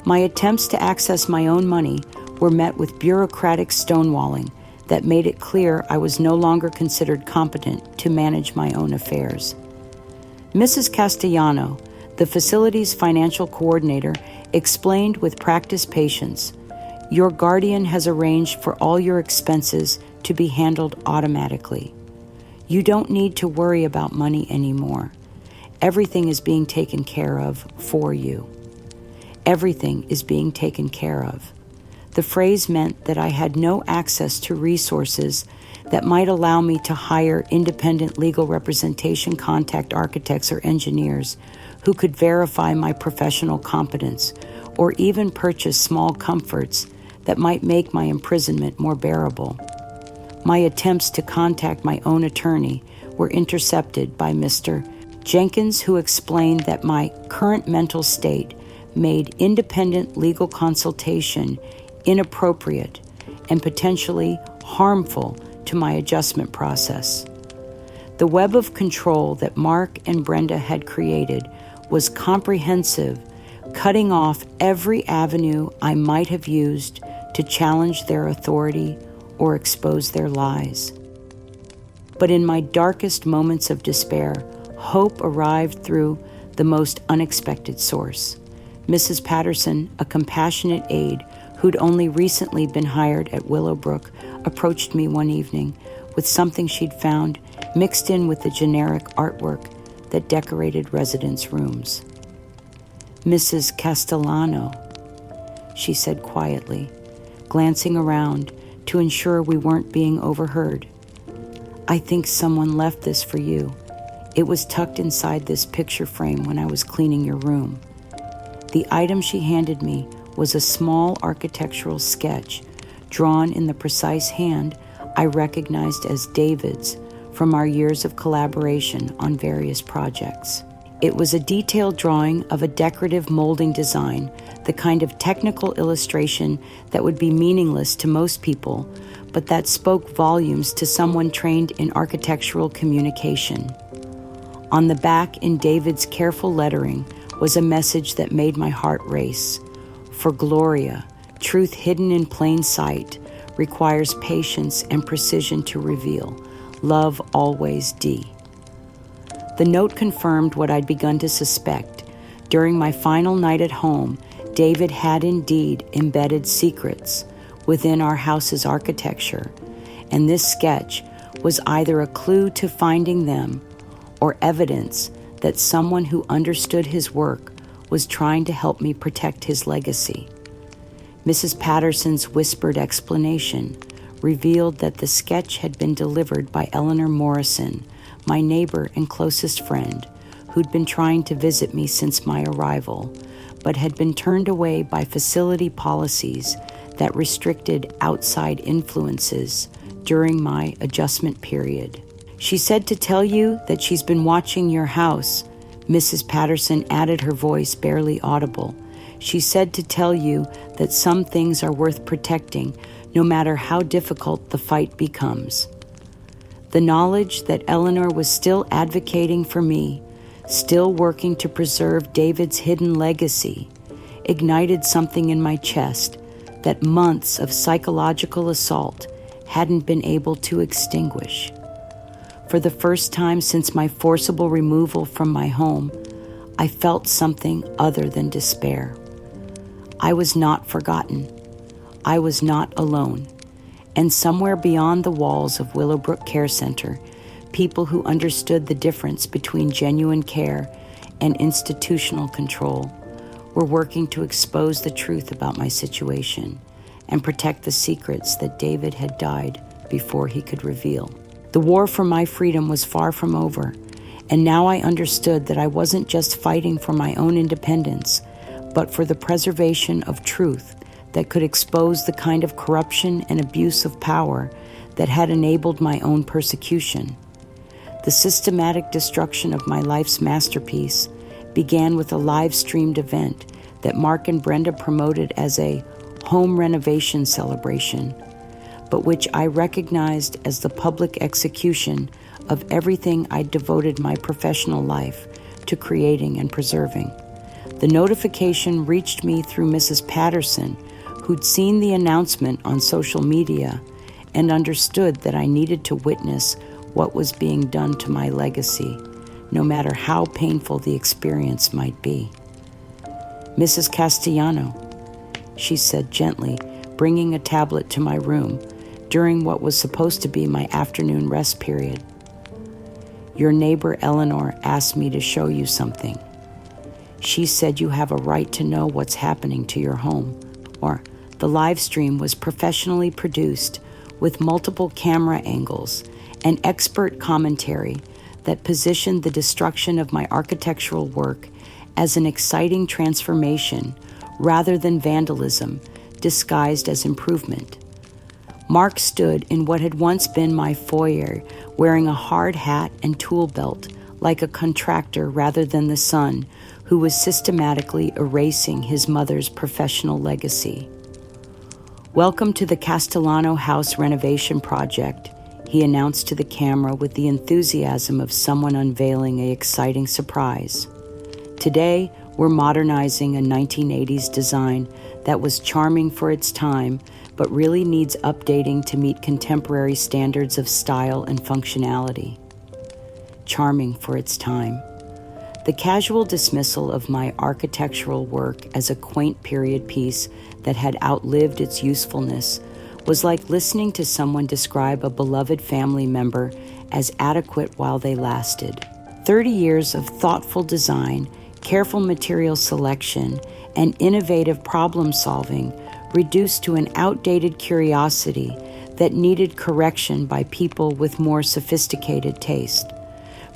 My attempts to access my own money were met with bureaucratic stonewalling that made it clear I was no longer considered competent to manage my own affairs. Mrs. Castellano, the facility's financial coordinator, explained with practiced patience, "Your guardian has arranged for all your expenses to be handled automatically. You don't need to worry about money anymore. Everything is being taken care of for you. Everything is being taken care of." The phrase meant that I had no access to resources that might allow me to hire independent legal representation, contact architects or engineers who could verify my professional competence, or even purchase small comforts that might make my imprisonment more bearable. My attempts to contact my own attorney were intercepted by Mr. Jenkins, who explained that my current mental state made independent legal consultation inappropriate and potentially harmful to my adjustment process. The web of control that Mark and Brenda had created was comprehensive, cutting off every avenue I might have used to challenge their authority or expose their lies. But in my darkest moments of despair, hope arrived through the most unexpected source. Mrs. Patterson, a compassionate aide who'd only recently been hired at Willowbrook, approached me one evening with something she'd found mixed in with the generic artwork that decorated residents' rooms. "Mrs. Castellano," she said quietly, glancing around to ensure we weren't being overheard. I think someone left this for you. It was tucked inside this picture frame when I was cleaning your room. The item she handed me was a small architectural sketch drawn in the precise hand I recognized as David's from our years of collaboration on various projects. It was a detailed drawing of a decorative molding design, the kind of technical illustration that would be meaningless to most people, but that spoke volumes to someone trained in architectural communication. On the back, in David's careful lettering, was a message that made my heart race. For Gloria, truth hidden in plain sight requires patience and precision to reveal. Love always, D. The note confirmed what I'd begun to suspect. During my final night at home, David had indeed embedded secrets within our house's architecture, and this sketch was either a clue to finding them or evidence that someone who understood his work was trying to help me protect his legacy. Mrs. Patterson's whispered explanation revealed that the sketch had been delivered by Eleanor Morrison, my neighbor and closest friend, who'd been trying to visit me since my arrival, but had been turned away by facility policies that restricted outside influences during my adjustment period. She said to tell you that she's been watching your house. Mrs. Patterson added, her voice barely audible. She said to tell you that some things are worth protecting, no matter how difficult the fight becomes. The knowledge that Eleanor was still advocating for me, still working to preserve David's hidden legacy, ignited something in my chest that months of psychological assault hadn't been able to extinguish. For the first time since my forcible removal from my home, I felt something other than despair. I was not forgotten. I was not alone. And somewhere beyond the walls of Willowbrook Care Center, people who understood the difference between genuine care and institutional control were working to expose the truth about my situation and protect the secrets that David had died before he could reveal. The war for my freedom was far from over, and now I understood that I wasn't just fighting for my own independence, but for the preservation of truth that could expose the kind of corruption and abuse of power that had enabled my own persecution. The systematic destruction of my life's masterpiece began with a live-streamed event that Mark and Brenda promoted as a home renovation celebration, but which I recognized as the public execution of everything I'd devoted my professional life to creating and preserving. The notification reached me through Mrs. Patterson, who'd seen the announcement on social media and understood that I needed to witness what was being done to my legacy, no matter how painful the experience might be. Mrs. Castellano, she said gently, bringing a tablet to my room during what was supposed to be my afternoon rest period. Your neighbor Eleanor asked me to show you something. She said you have a right to know what's happening to your home. The live stream was professionally produced with multiple camera angles and expert commentary that positioned the destruction of my architectural work as an exciting transformation rather than vandalism disguised as improvement. Mark stood in what had once been my foyer, wearing a hard hat and tool belt like a contractor rather than the son who was systematically erasing his mother's professional legacy. Welcome to the Castellano House renovation project, he announced to the camera with the enthusiasm of someone unveiling an exciting surprise. Today, we're modernizing a 1980s design that was charming for its time, but really needs updating to meet contemporary standards of style and functionality. Charming for its time. The casual dismissal of my architectural work as a quaint period piece that had outlived its usefulness was like listening to someone describe a beloved family member as adequate while they lasted. 30 years of thoughtful design, careful material selection, and innovative problem solving reduced to an outdated curiosity that needed correction by people with more sophisticated taste.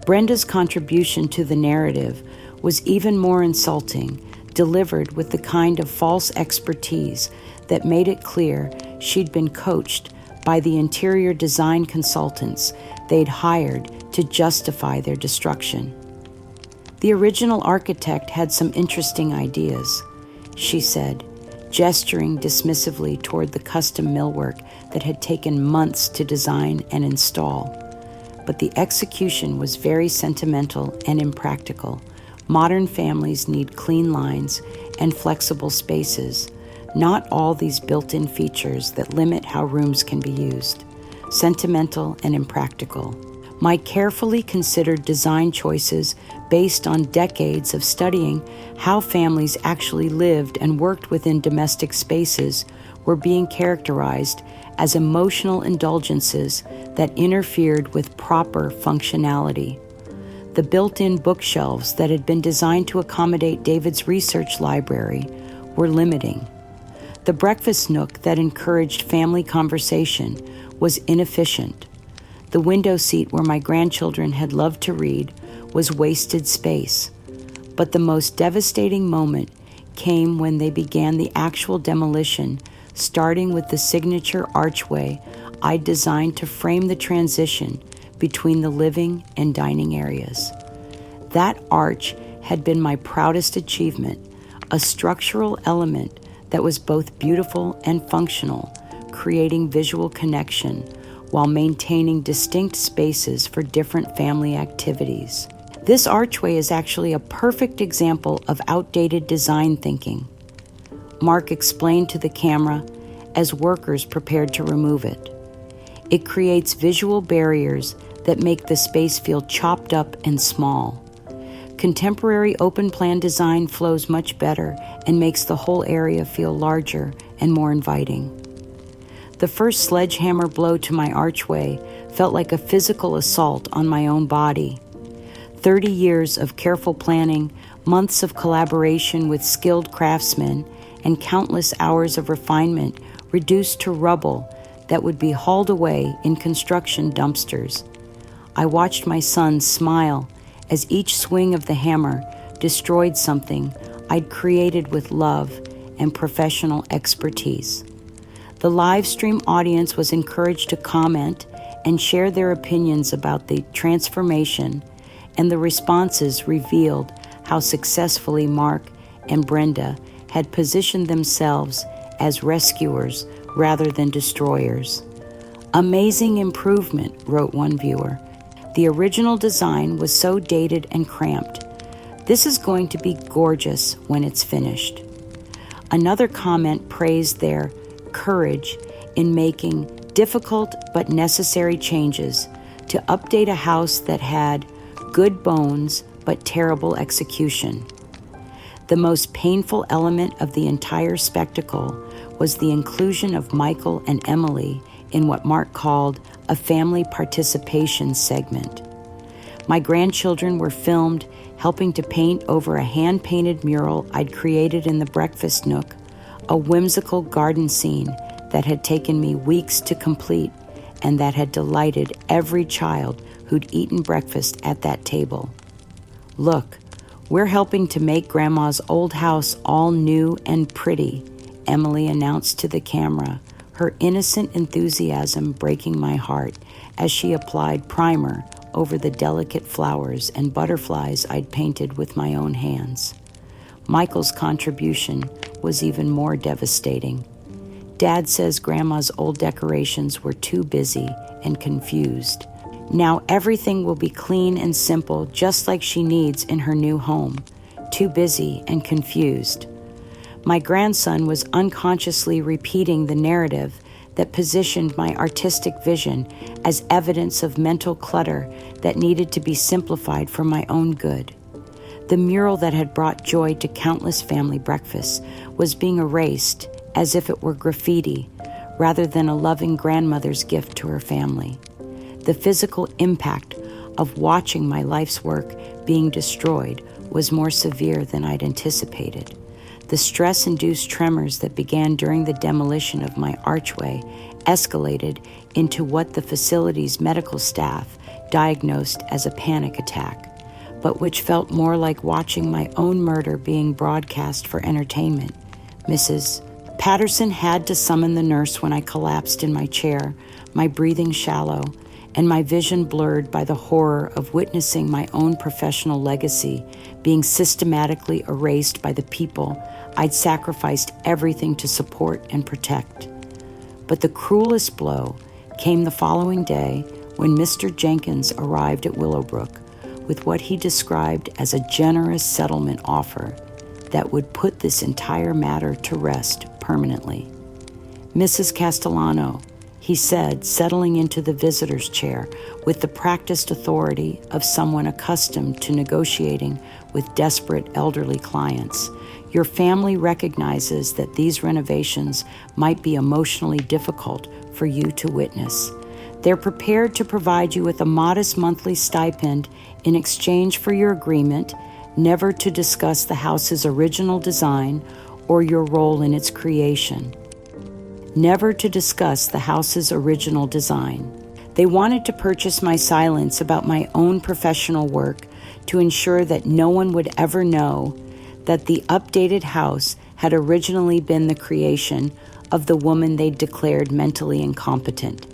Brenda's contribution to the narrative was even more insulting, delivered with the kind of false expertise that made it clear she'd been coached by the interior design consultants they'd hired to justify their destruction. The original architect had some interesting ideas, she said, gesturing dismissively toward the custom millwork that had taken months to design and install. But the execution was very sentimental and impractical. Modern families need clean lines and flexible spaces, not all these built-in features that limit how rooms can be used. Sentimental and impractical. My carefully considered design choices, based on decades of studying how families actually lived and worked within domestic spaces, were being characterized as emotional indulgences that interfered with proper functionality. The built-in bookshelves that had been designed to accommodate David's research library were limiting. The breakfast nook that encouraged family conversation was inefficient. The window seat where my grandchildren had loved to read was wasted space. But the most devastating moment came when they began the actual demolition, starting with the signature archway I designed to frame the transition between the living and dining areas. That arch had been my proudest achievement, a structural element that was both beautiful and functional, creating visual connection while maintaining distinct spaces for different family activities. This archway is actually a perfect example of outdated design thinking, Mark explained to the camera as workers prepared to remove it. It creates visual barriers that make the space feel chopped up and small. Contemporary open-plan design flows much better and makes the whole area feel larger and more inviting. The first sledgehammer blow to my archway felt like a physical assault on my own body. 30 years of careful planning, months of collaboration with skilled craftsmen, and countless hours of refinement reduced to rubble that would be hauled away in construction dumpsters. I watched my son smile as each swing of the hammer destroyed something I'd created with love and professional expertise. The live stream audience was encouraged to comment and share their opinions about the transformation, and the responses revealed how successfully Mark and Brenda had positioned themselves as rescuers rather than destroyers. "Amazing improvement," wrote one viewer. "The original design was so dated and cramped. This is going to be gorgeous when it's finished." Another comment praised their courage in making difficult but necessary changes to update a house that had good bones but terrible execution. The most painful element of the entire spectacle was the inclusion of Michael and Emily in what Mark called a family participation segment. My grandchildren were filmed helping to paint over a hand-painted mural I'd created in the breakfast nook, a whimsical garden scene that had taken me weeks to complete and that had delighted every child who'd eaten breakfast at that table. "Look, we're helping to make Grandma's old house all new and pretty," Emily announced to the camera, her innocent enthusiasm breaking my heart as she applied primer over the delicate flowers and butterflies I'd painted with my own hands. Michael's contribution was even more devastating. "Dad says Grandma's old decorations were too busy and confused. Now everything will be clean and simple, just like she needs in her new home. Too busy and confused." My grandson was unconsciously repeating the narrative that positioned my artistic vision as evidence of mental clutter that needed to be simplified for my own good. The mural that had brought joy to countless family breakfasts was being erased as if it were graffiti, rather than a loving grandmother's gift to her family. The physical impact of watching my life's work being destroyed was more severe than I'd anticipated. The stress-induced tremors that began during the demolition of my archway escalated into what the facility's medical staff diagnosed as a panic attack, but which felt more like watching my own murder being broadcast for entertainment. Mrs. Patterson had to summon the nurse when I collapsed in my chair, my breathing shallow, and my vision blurred by the horror of witnessing my own professional legacy being systematically erased by the people I'd sacrificed everything to support and protect. But the cruelest blow came the following day when Mr. Jenkins arrived at Willowbrook with what he described as a generous settlement offer that would put this entire matter to rest permanently. "Mrs. Castellano," he said, settling into the visitor's chair with the practiced authority of someone accustomed to negotiating with desperate elderly clients, "your family recognizes that these renovations might be emotionally difficult for you to witness. They're prepared to provide you with a modest monthly stipend in exchange for your agreement never to discuss the house's original design or your role in its creation. Never to discuss the house's original design. They wanted to purchase my silence about my own professional work to ensure that no one would ever know that the updated house had originally been the creation of the woman they'd declared mentally incompetent.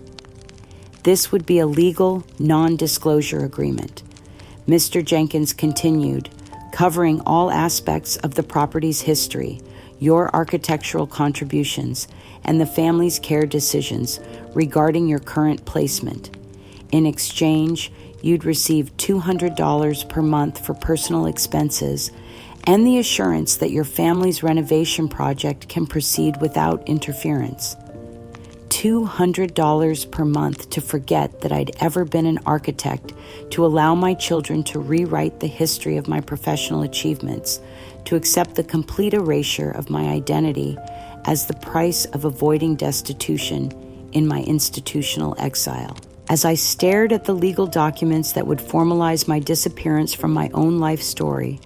This would be a legal, non-disclosure agreement." Mr. Jenkins continued, covering all aspects of the property's history, your architectural contributions, and the family's care decisions regarding your current placement. In exchange, you'd receive $200 per month for personal expenses and the assurance that your family's renovation project can proceed without interference. $200 per month to forget that I'd ever been an architect, to allow my children to rewrite the history of my professional achievements, to accept the complete erasure of my identity as the price of avoiding destitution in my institutional exile. As I stared at the legal documents that would formalize my disappearance from my own life story,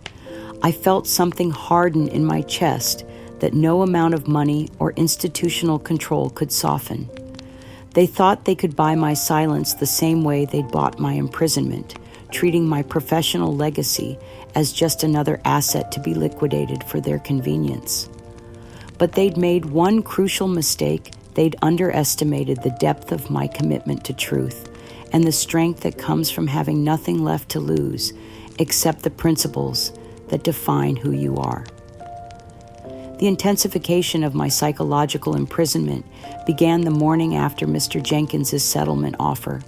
I felt something harden in my chest that no amount of money or institutional control could soften. They thought they could buy my silence the same way they'd bought my imprisonment, treating my professional legacy as just another asset to be liquidated for their convenience. But they'd made one crucial mistake. They'd underestimated the depth of my commitment to truth and the strength that comes from having nothing left to lose except the principles that define who you are. The intensification of my psychological imprisonment began the morning after Mr. Jenkins's settlement offer,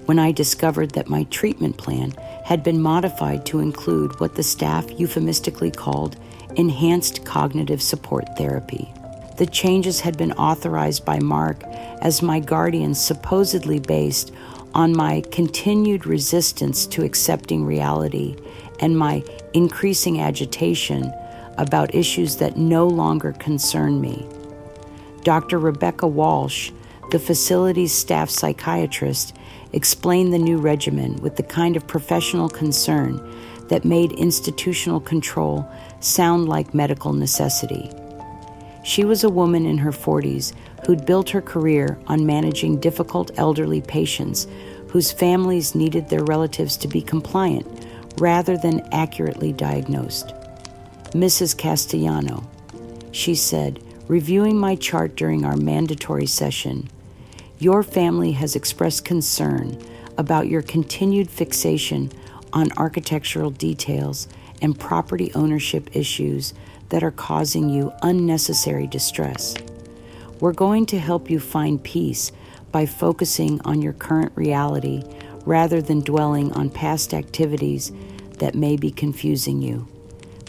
when I discovered that my treatment plan had been modified to include what the staff euphemistically called enhanced cognitive support therapy. The changes had been authorized by Mark as my guardian, supposedly based on my continued resistance to accepting reality and my increasing agitation about issues that no longer concern me. Dr. Rebecca Walsh, the facility's staff psychiatrist, explained the new regimen with the kind of professional concern that made institutional control sound like medical necessity. She was a woman in her 40s who'd built her career on managing difficult elderly patients whose families needed their relatives to be compliant rather than accurately diagnosed. "Mrs. Castellano," she said, reviewing my chart during our mandatory session, "your family has expressed concern about your continued fixation on architectural details and property ownership issues that are causing you unnecessary distress. We're going to help you find peace by focusing on your current reality rather than dwelling on past activities that may be confusing you.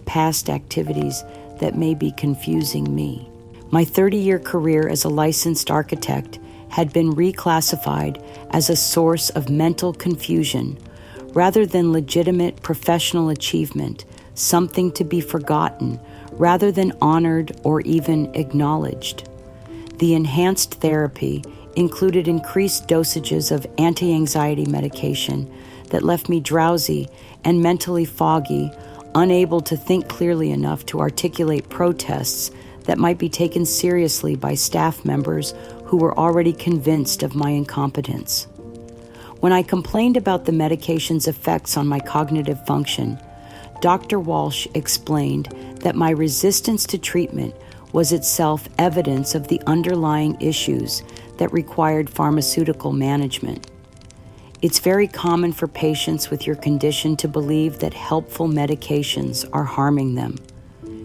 Past activities that may be confusing me." My 30-year career as a licensed architect had been reclassified as a source of mental confusion rather than legitimate professional achievement, something to be forgotten rather than honored or even acknowledged. The enhanced therapy included increased dosages of anti-anxiety medication that left me drowsy and mentally foggy unable to think clearly enough to articulate protests that might be taken seriously by staff members who were already convinced of my incompetence. When I complained about the medication's effects on my cognitive function, Dr. Walsh explained that my resistance to treatment was itself evidence of the underlying issues that required pharmaceutical management. It's very common for patients with your condition to believe that helpful medications are harming them,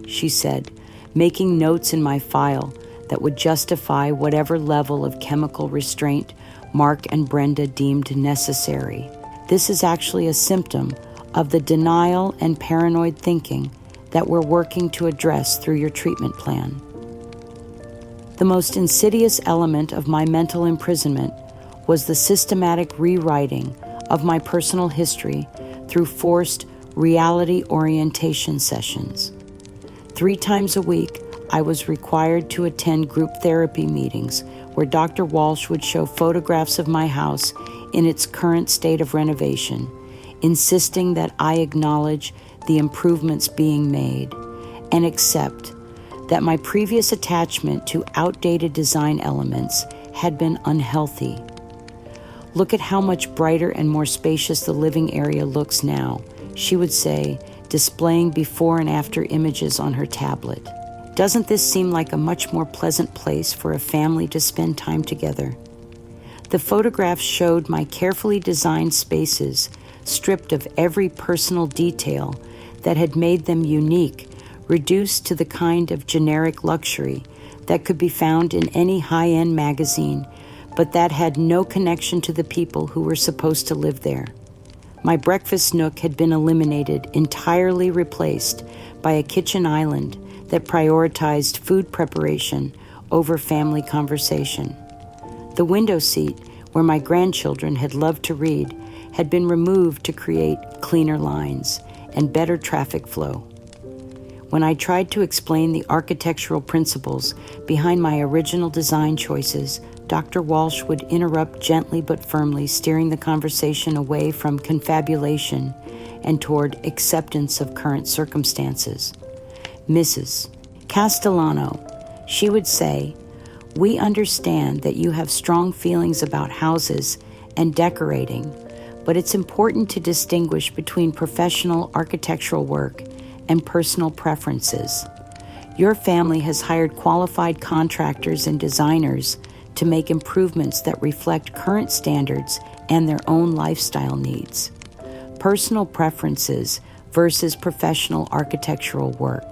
she said, making notes in my file that would justify whatever level of chemical restraint Mark and Brenda deemed necessary. This is actually a symptom of the denial and paranoid thinking that we're working to address through your treatment plan. The most insidious element of my mental imprisonment was the systematic rewriting of my personal history through forced reality orientation sessions. 3 times a week, I was required to attend group therapy meetings where Dr. Walsh would show photographs of my house in its current state of renovation, insisting that I acknowledge the improvements being made and accept that my previous attachment to outdated design elements had been unhealthy. Look at how much brighter and more spacious the living area looks now, she would say, displaying before and after images on her tablet. Doesn't this seem like a much more pleasant place for a family to spend time together? The photographs showed my carefully designed spaces, stripped of every personal detail that had made them unique, reduced to the kind of generic luxury that could be found in any high-end magazine, but that had no connection to the people who were supposed to live there. My breakfast nook had been eliminated, entirely replaced by a kitchen island that prioritized food preparation over family conversation. The window seat, where my grandchildren had loved to read, had been removed to create cleaner lines and better traffic flow. When I tried to explain the architectural principles behind my original design choices, Dr. Walsh would interrupt gently but firmly, steering the conversation away from confabulation and toward acceptance of current circumstances. Mrs. Castellano, she would say, "We understand that you have strong feelings about houses and decorating, but it's important to distinguish between professional architectural work and personal preferences. Your family has hired qualified contractors and designers to make improvements that reflect current standards and their own lifestyle needs. Personal preferences versus professional architectural work.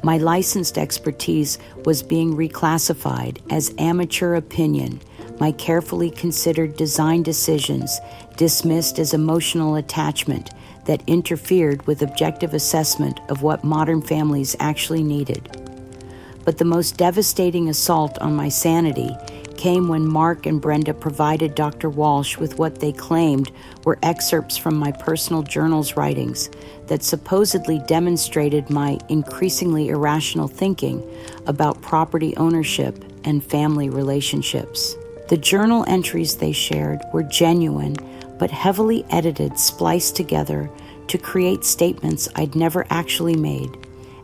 My licensed expertise was being reclassified as amateur opinion, my carefully considered design decisions dismissed as emotional attachment that interfered with objective assessment of what modern families actually needed. But the most devastating assault on my sanity came when Mark and Brenda provided Dr. Walsh with what they claimed were excerpts from my personal journal's writings that supposedly demonstrated my increasingly irrational thinking about property ownership and family relationships. The journal entries they shared were genuine but heavily edited, spliced together to create statements I'd never actually made,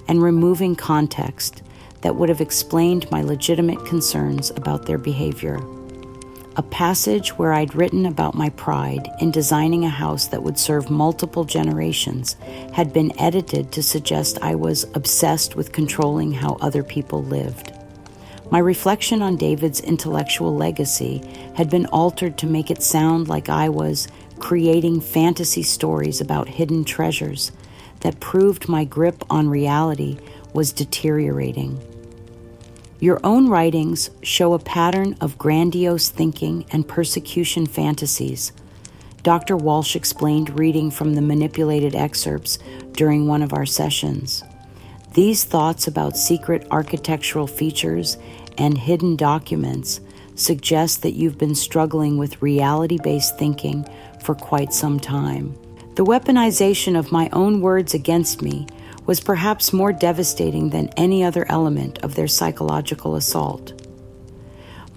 and removing context that would have explained my legitimate concerns about their behavior. A passage where I'd written about my pride in designing a house that would serve multiple generations had been edited to suggest I was obsessed with controlling how other people lived. My reflection on David's intellectual legacy had been altered to make it sound like I was creating fantasy stories about hidden treasures that proved my grip on reality was deteriorating. Your own writings show a pattern of grandiose thinking and persecution fantasies, Dr. Walsh explained, reading from the manipulated excerpts during one of our sessions. These thoughts about secret architectural features and hidden documents suggest that you've been struggling with reality-based thinking for quite some time. The weaponization of my own words against me was perhaps more devastating than any other element of their psychological assault.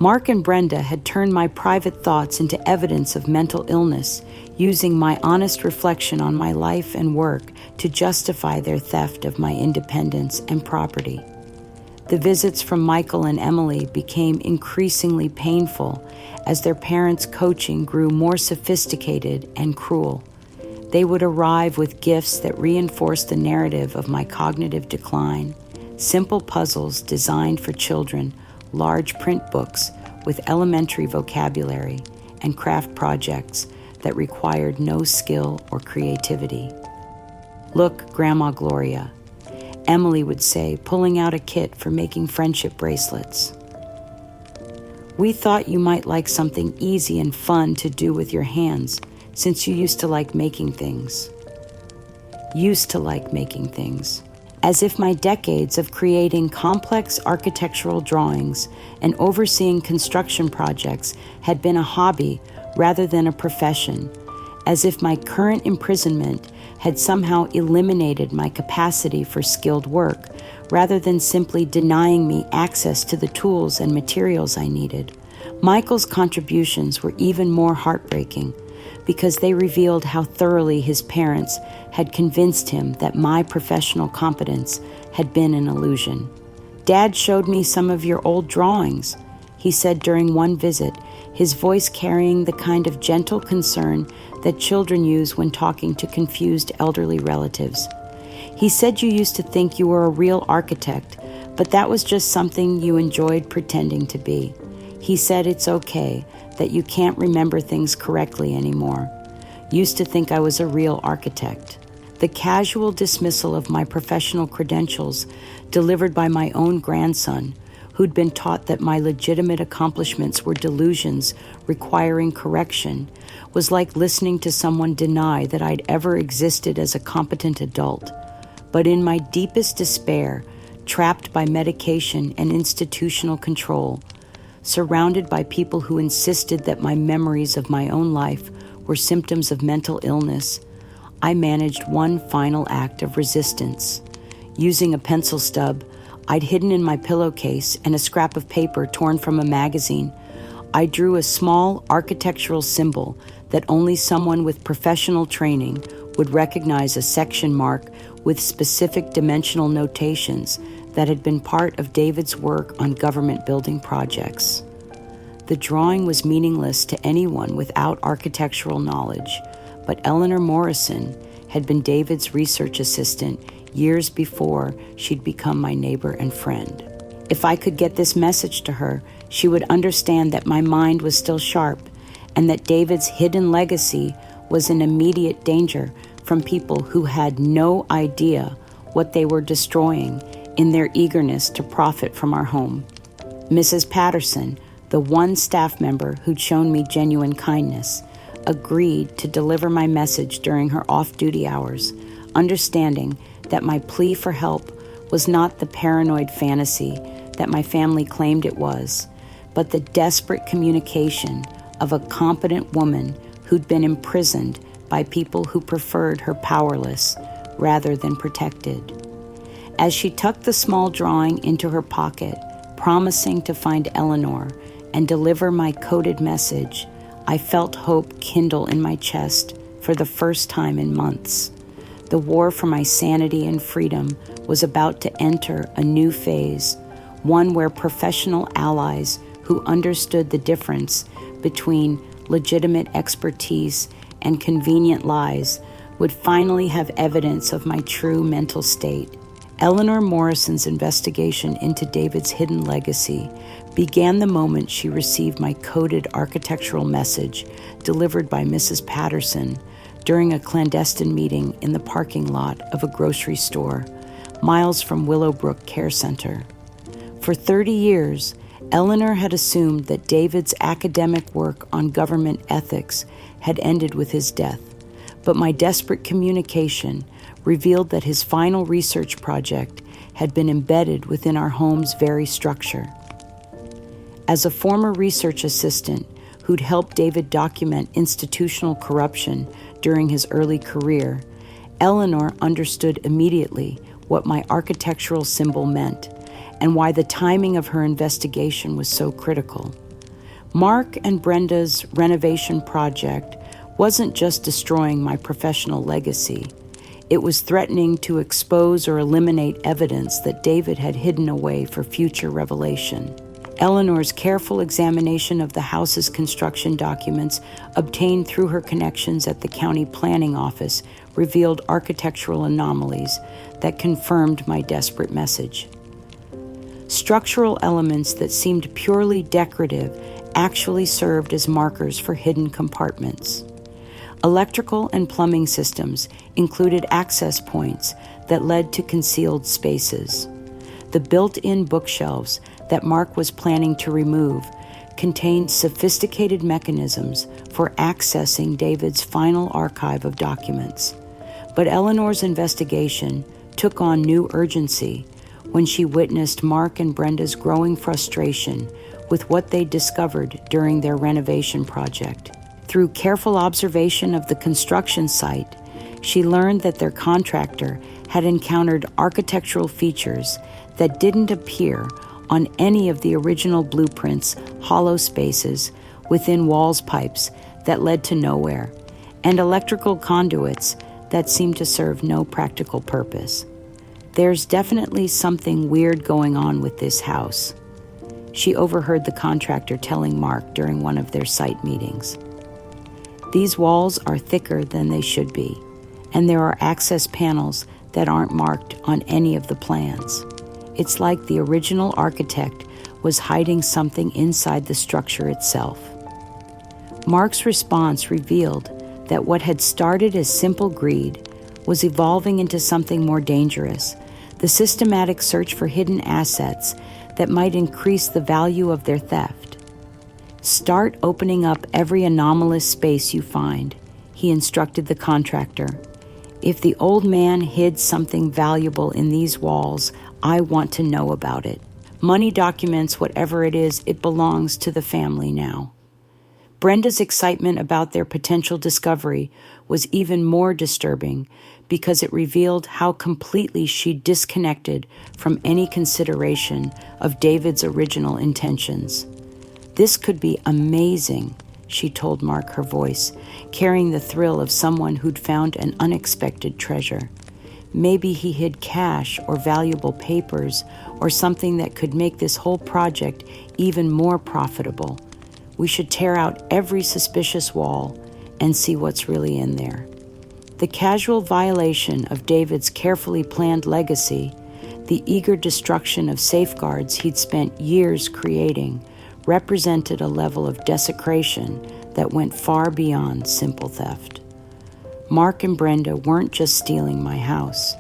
Mark and Brenda had turned my private thoughts into evidence of mental illness, using my honest reflection on my life and work to justify their theft of my independence and property. The visits from Michael and Emily became increasingly painful as their parents' coaching grew more sophisticated and cruel. They would arrive with gifts that reinforced the narrative of my cognitive decline, simple puzzles designed for children, large print books with elementary vocabulary, and craft projects that required no skill or creativity. "Look, Grandma Gloria," Emily would say, pulling out a kit for making friendship bracelets. "We thought you might like something easy and fun to do with your hands, since you used to like making things." Used to like making things. As if my decades of creating complex architectural drawings and overseeing construction projects had been a hobby rather than a profession. As if my current imprisonment had somehow eliminated my capacity for skilled work, rather than simply denying me access to the tools and materials I needed. Michael's contributions were even more heartbreaking, because they revealed how thoroughly his parents had convinced him that my professional competence had been an illusion. "Dad showed me some of your old drawings," he said during one visit, his voice carrying the kind of gentle concern that children use when talking to confused elderly relatives. "He said you used to think you were a real architect, but that was just something you enjoyed pretending to be. He said it's okay, that you can't remember things correctly anymore. Used to think I was a real architect." The casual dismissal of my professional credentials, delivered by my own grandson, who'd been taught that my legitimate accomplishments were delusions requiring correction, was like listening to someone deny that I'd ever existed as a competent adult. But in my deepest despair, trapped by medication and institutional control, surrounded by people who insisted that my memories of my own life were symptoms of mental illness, I managed one final act of resistance. Using a pencil stub I'd hidden in my pillowcase and a scrap of paper torn from a magazine, I drew a small architectural symbol that only someone with professional training would recognize, a section mark with specific dimensional notations that had been part of David's work on government building projects. The drawing was meaningless to anyone without architectural knowledge, but Eleanor Morrison had been David's research assistant years before she'd become my neighbor and friend. If I could get this message to her, she would understand that my mind was still sharp and that David's hidden legacy was in immediate danger from people who had no idea what they were destroying in their eagerness to profit from our home. Mrs. Patterson, the one staff member who'd shown me genuine kindness, agreed to deliver my message during her off-duty hours, understanding that my plea for help was not the paranoid fantasy that my family claimed it was, but the desperate communication of a competent woman who'd been imprisoned by people who preferred her powerless rather than protected. As she tucked the small drawing into her pocket, promising to find Eleanor and deliver my coded message, I felt hope kindle in my chest for the first time in months. The war for my sanity and freedom was about to enter a new phase, one where professional allies who understood the difference between legitimate expertise and convenient lies would finally have evidence of my true mental state. Eleanor Morrison's investigation into David's hidden legacy began the moment she received my coded architectural message delivered by Mrs. Patterson during a clandestine meeting in the parking lot of a grocery store, miles from Willowbrook Care Center. For 30 years, Eleanor had assumed that David's academic work on government ethics had ended with his death, but my desperate communication revealed that his final research project had been embedded within our home's very structure. As a former research assistant who'd helped David document institutional corruption during his early career, Eleanor understood immediately what my architectural symbol meant and why the timing of her investigation was so critical. Mark and Brenda's renovation project wasn't just destroying my professional legacy. It was threatening to expose or eliminate evidence that David had hidden away for future revelation. Eleanor's careful examination of the house's construction documents, obtained through her connections at the county planning office, revealed architectural anomalies that confirmed my desperate message. Structural elements that seemed purely decorative actually served as markers for hidden compartments. Electrical and plumbing systems included access points that led to concealed spaces. The built-in bookshelves that Mark was planning to remove contained sophisticated mechanisms for accessing David's final archive of documents. But Eleanor's investigation took on new urgency when she witnessed Mark and Brenda's growing frustration with what they discovered during their renovation project. Through careful observation of the construction site, she learned that their contractor had encountered architectural features that didn't appear on any of the original blueprints, hollow spaces within walls pipes that led to nowhere, and electrical conduits that seemed to serve no practical purpose. There's definitely something weird going on with this house, she overheard the contractor telling Mark during one of their site meetings. These walls are thicker than they should be, and there are access panels that aren't marked on any of the plans. It's like the original architect was hiding something inside the structure itself. Mark's response revealed that what had started as simple greed was evolving into something more dangerous, the systematic search for hidden assets that might increase the value of their theft. Start opening up every anomalous space you find, he instructed the contractor. If the old man hid something valuable in these walls, I want to know about it. Money documents, whatever it is, it belongs to the family now. Brenda's excitement about their potential discovery was even more disturbing because it revealed how completely she disconnected from any consideration of David's original intentions. This could be amazing, she told Mark, her voice carrying the thrill of someone who'd found an unexpected treasure. Maybe he hid cash or valuable papers or something that could make this whole project even more profitable. We should tear out every suspicious wall and see what's really in there. The casual violation of David's carefully planned legacy, the eager destruction of safeguards he'd spent years creating, represented a level of desecration that went far beyond simple theft. Mark and Brenda weren't just stealing my house.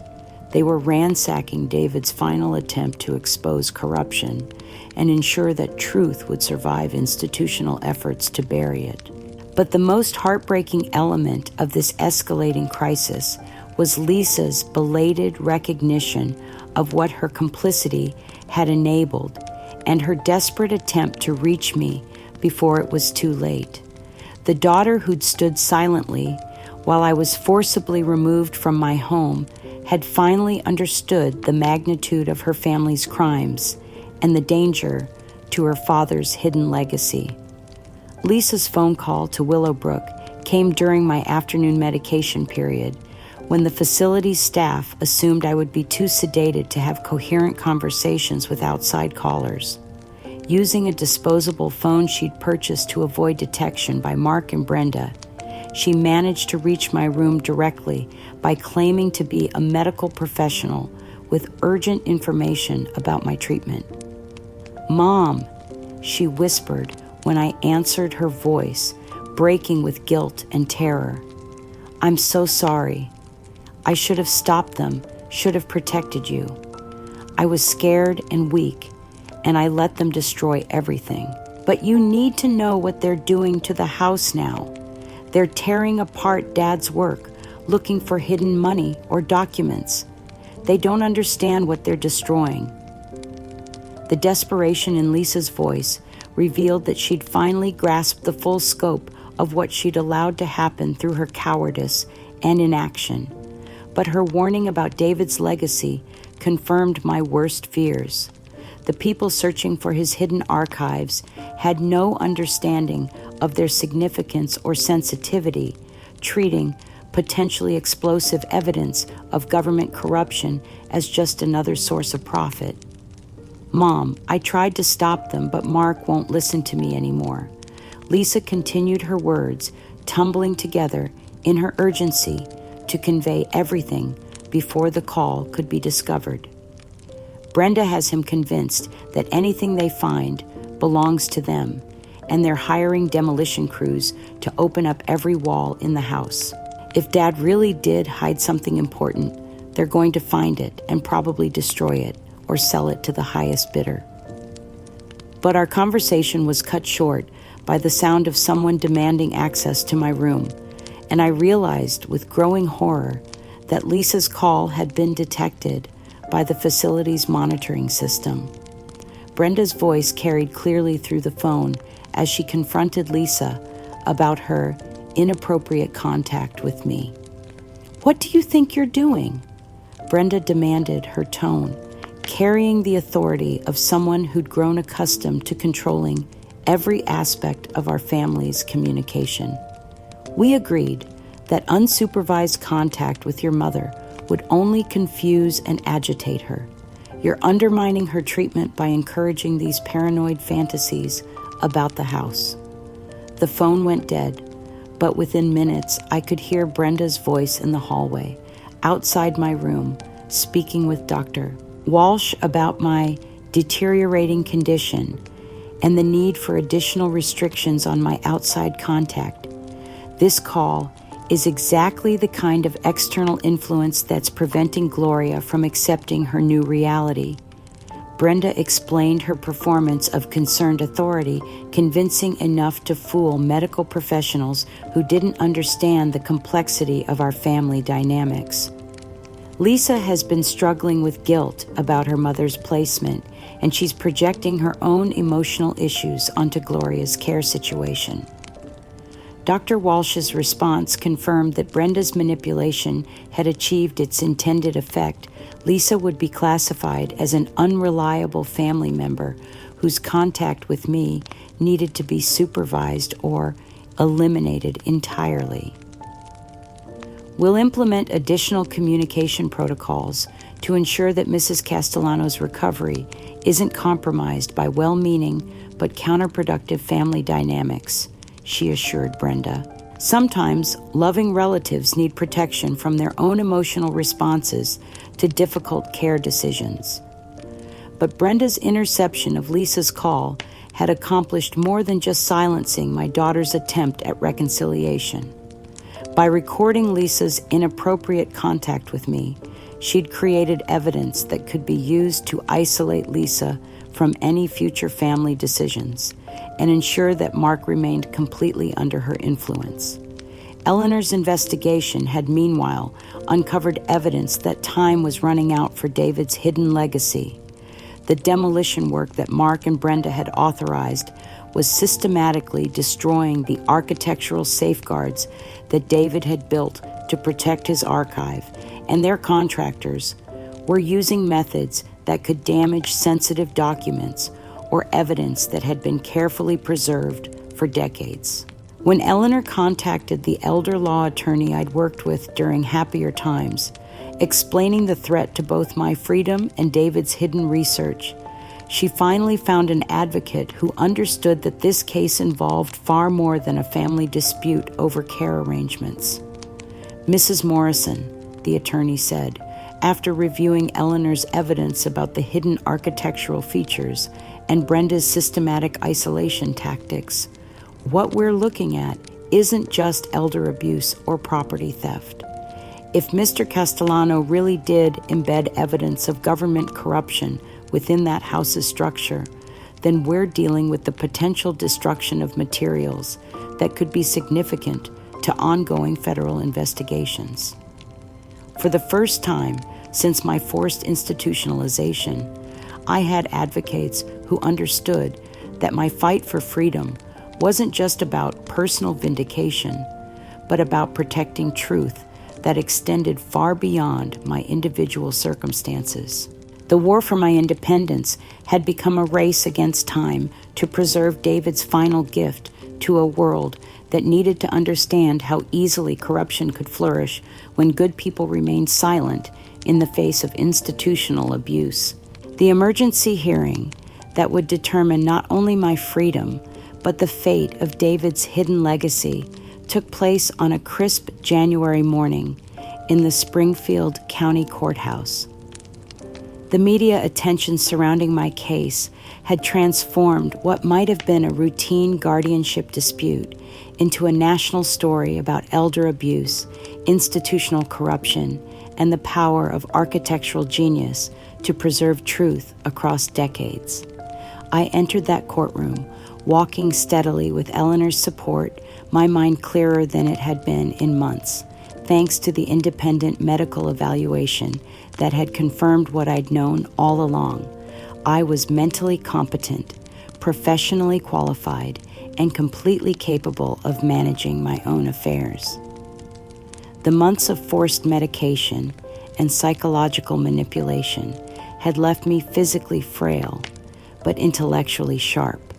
They were ransacking David's final attempt to expose corruption and ensure that truth would survive institutional efforts to bury it. But the most heartbreaking element of this escalating crisis was Lisa's belated recognition of what her complicity had enabled and her desperate attempt to reach me before it was too late. The daughter who'd stood silently while I was forcibly removed from my home had finally understood the magnitude of her family's crimes and the danger to her father's hidden legacy. Lisa's phone call to Willowbrook came during my afternoon medication period, when the facility's staff assumed I would be too sedated to have coherent conversations with outside callers. Using a disposable phone she'd purchased to avoid detection by Mark and Brenda, she managed to reach my room directly by claiming to be a medical professional with urgent information about my treatment. "Mom," she whispered when I answered her voice, breaking with guilt and terror. "I'm so sorry. I should have stopped them, should have protected you. I was scared and weak, and I let them destroy everything. But you need to know what they're doing to the house now. They're tearing apart Dad's work, looking for hidden money or documents. They don't understand what they're destroying." The desperation in Lisa's voice revealed that she'd finally grasped the full scope of what she'd allowed to happen through her cowardice and inaction. But her warning about David's legacy confirmed my worst fears. the people searching for his hidden archives had no understanding of their significance or sensitivity, treating potentially explosive evidence of government corruption as just another source of profit. Mom, I tried to stop them, but Mark won't listen to me anymore. Lisa continued her words, tumbling together in her urgency to convey everything before the call could be discovered. Brenda has him convinced that anything they find belongs to them, and they're hiring demolition crews to open up every wall in the house. If Dad really did hide something important, they're going to find it and probably destroy it or sell it to the highest bidder. But our conversation was cut short by the sound of someone demanding access to my room, and I realized with growing horror that Lisa's call had been detected by the facility's monitoring system. Brenda's voice carried clearly through the phone as she confronted Lisa about her inappropriate contact with me. "What do you think you're doing?" Brenda demanded, her tone carrying the authority of someone who'd grown accustomed to controlling every aspect of our family's communication. We agreed that unsupervised contact with your mother would only confuse and agitate her. You're undermining her treatment by encouraging these paranoid fantasies about the house. The phone went dead, but within minutes I could hear Brenda's voice in the hallway, outside my room, speaking with Dr. Walsh about my deteriorating condition and the need for additional restrictions on my outside contact. This call is exactly the kind of external influence that's preventing Gloria from accepting her new reality. Brenda explained her performance of concerned authority, convincing enough to fool medical professionals who didn't understand the complexity of our family dynamics. Lisa has been struggling with guilt about her mother's placement, and she's projecting her own emotional issues onto Gloria's care situation. Dr. Walsh's response confirmed that Brenda's manipulation had achieved its intended effect. Lisa would be classified as an unreliable family member whose contact with me needed to be supervised or eliminated entirely. We'll implement additional communication protocols to ensure that Mrs. Castellano's recovery isn't compromised by well-meaning but counterproductive family dynamics, she assured Brenda. Sometimes loving relatives need protection from their own emotional responses to difficult care decisions. But Brenda's interception of Lisa's call had accomplished more than just silencing my daughter's attempt at reconciliation. By recording Lisa's inappropriate contact with me, she'd created evidence that could be used to isolate Lisa from any future family decisions and ensure that Mark remained completely under her influence. Eleanor's investigation had meanwhile uncovered evidence that time was running out for David's hidden legacy. The demolition work that Mark and Brenda had authorized was systematically destroying the architectural safeguards that David had built to protect his archive, and their contractors were using methods that could damage sensitive documents or evidence that had been carefully preserved for decades. When Eleanor contacted the elder law attorney I'd worked with during happier times, explaining the threat to both my freedom and David's hidden research, she finally found an advocate who understood that this case involved far more than a family dispute over care arrangements. "Mrs. Morrison," the attorney said, after reviewing Eleanor's evidence about the hidden architectural features and Brenda's systematic isolation tactics, "what we're looking at isn't just elder abuse or property theft. If Mr. Castellano really did embed evidence of government corruption within that house's structure, then we're dealing with the potential destruction of materials that could be significant to ongoing federal investigations." For the first time since my forced institutionalization, I had advocates who understood that my fight for freedom wasn't just about personal vindication, but about protecting truth that extended far beyond my individual circumstances. The war for my independence had become a race against time to preserve David's final gift to a world that needed to understand how easily corruption could flourish when good people remained silent in the face of institutional abuse. The emergency hearing that would determine not only my freedom, but the fate of David's hidden legacy took place on a crisp January morning in the Springfield County Courthouse. The media attention surrounding my case had transformed what might have been a routine guardianship dispute into a national story about elder abuse, institutional corruption, and the power of architectural genius to preserve truth across decades. I entered that courtroom, walking steadily with Eleanor's support, my mind clearer than it had been in months, thanks to the independent medical evaluation that had confirmed what I'd known all along. I was mentally competent, professionally qualified, and completely capable of managing my own affairs. The months of forced medication and psychological manipulation had left me physically frail, but intellectually sharp,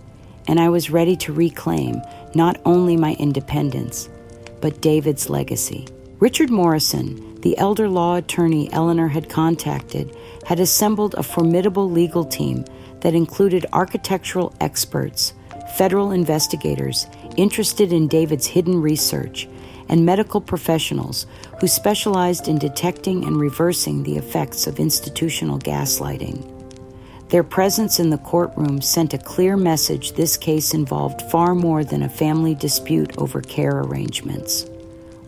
and I was ready to reclaim not only my independence, but David's legacy. Richard Morrison, the elder law attorney Eleanor had contacted, had assembled a formidable legal team that included architectural experts, federal investigators interested in David's hidden research, and medical professionals who specialized in detecting and reversing the effects of institutional gaslighting. Their presence in the courtroom sent a clear message this case involved far more than a family dispute over care arrangements.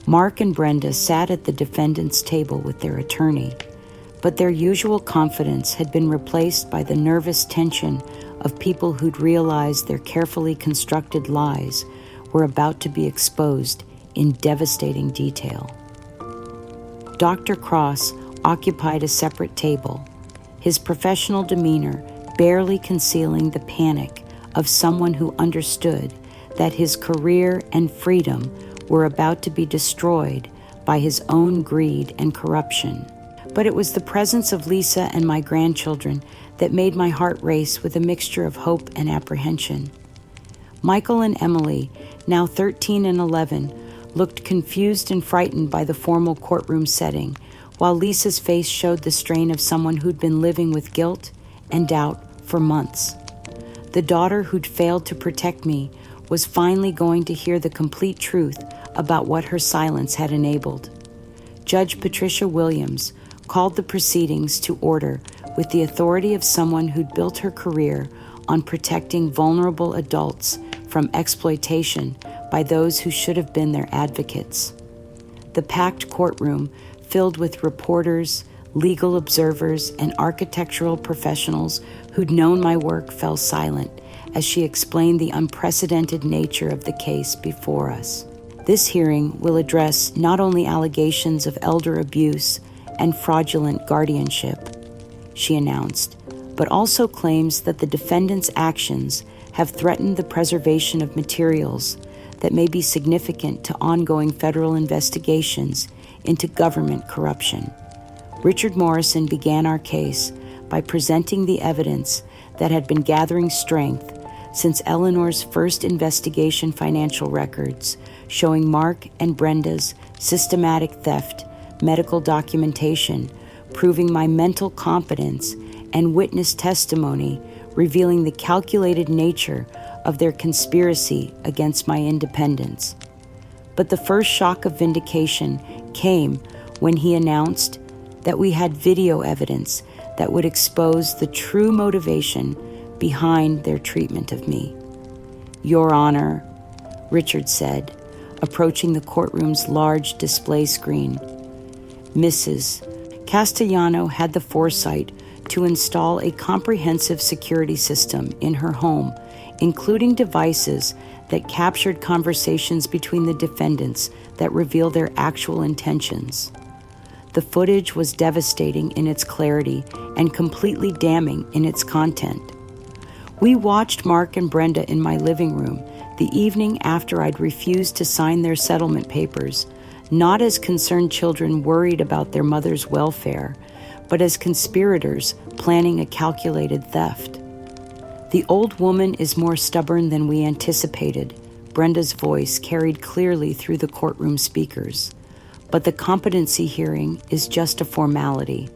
Mark and Brenda sat at the defendant's table with their attorney, but their usual confidence had been replaced by the nervous tension of people who'd realized their carefully constructed lies were about to be exposed in devastating detail. Dr. Cross occupied a separate table, his professional demeanor barely concealing the panic of someone who understood that his career and freedom were about to be destroyed by his own greed and corruption. But it was the presence of Lisa and my grandchildren that made my heart race with a mixture of hope and apprehension. Michael and Emily, now 13 and 11, looked confused and frightened by the formal courtroom setting, while Lisa's face showed the strain of someone who'd been living with guilt and doubt for months. The daughter who'd failed to protect me was finally going to hear the complete truth about what her silence had enabled. Judge Patricia Williams called the proceedings to order with the authority of someone who'd built her career on protecting vulnerable adults from exploitation by those who should have been their advocates. The packed courtroom, filled with reporters, legal observers, and architectural professionals who'd known my work, fell silent as she explained the unprecedented nature of the case before us. This hearing will address not only allegations of elder abuse and fraudulent guardianship, she announced, but also claims that the defendant's actions have threatened the preservation of materials that may be significant to ongoing federal investigations into government corruption. Richard Morrison began our case by presenting the evidence that had been gathering strength since Eleanor's first investigation financial records showing Mark and Brenda's systematic theft, medical documentation, proving my mental competence, and witness testimony revealing the calculated nature of their conspiracy against my independence. But the first shock of vindication came when he announced that we had video evidence that would expose the true motivation behind their treatment of me. "Your Honor," Richard said, approaching the courtroom's large display screen. Mrs. Castellano had the foresight to install a comprehensive security system in her home, including devices that captured conversations between the defendants that reveal their actual intentions. The footage was devastating in its clarity and completely damning in its content. We watched Mark and Brenda in my living room the evening after I'd refused to sign their settlement papers, not as concerned children worried about their mother's welfare, but as conspirators planning a calculated theft. The old woman is more stubborn than we anticipated, Brenda's voice carried clearly through the courtroom speakers. But the competency hearing is just a formality.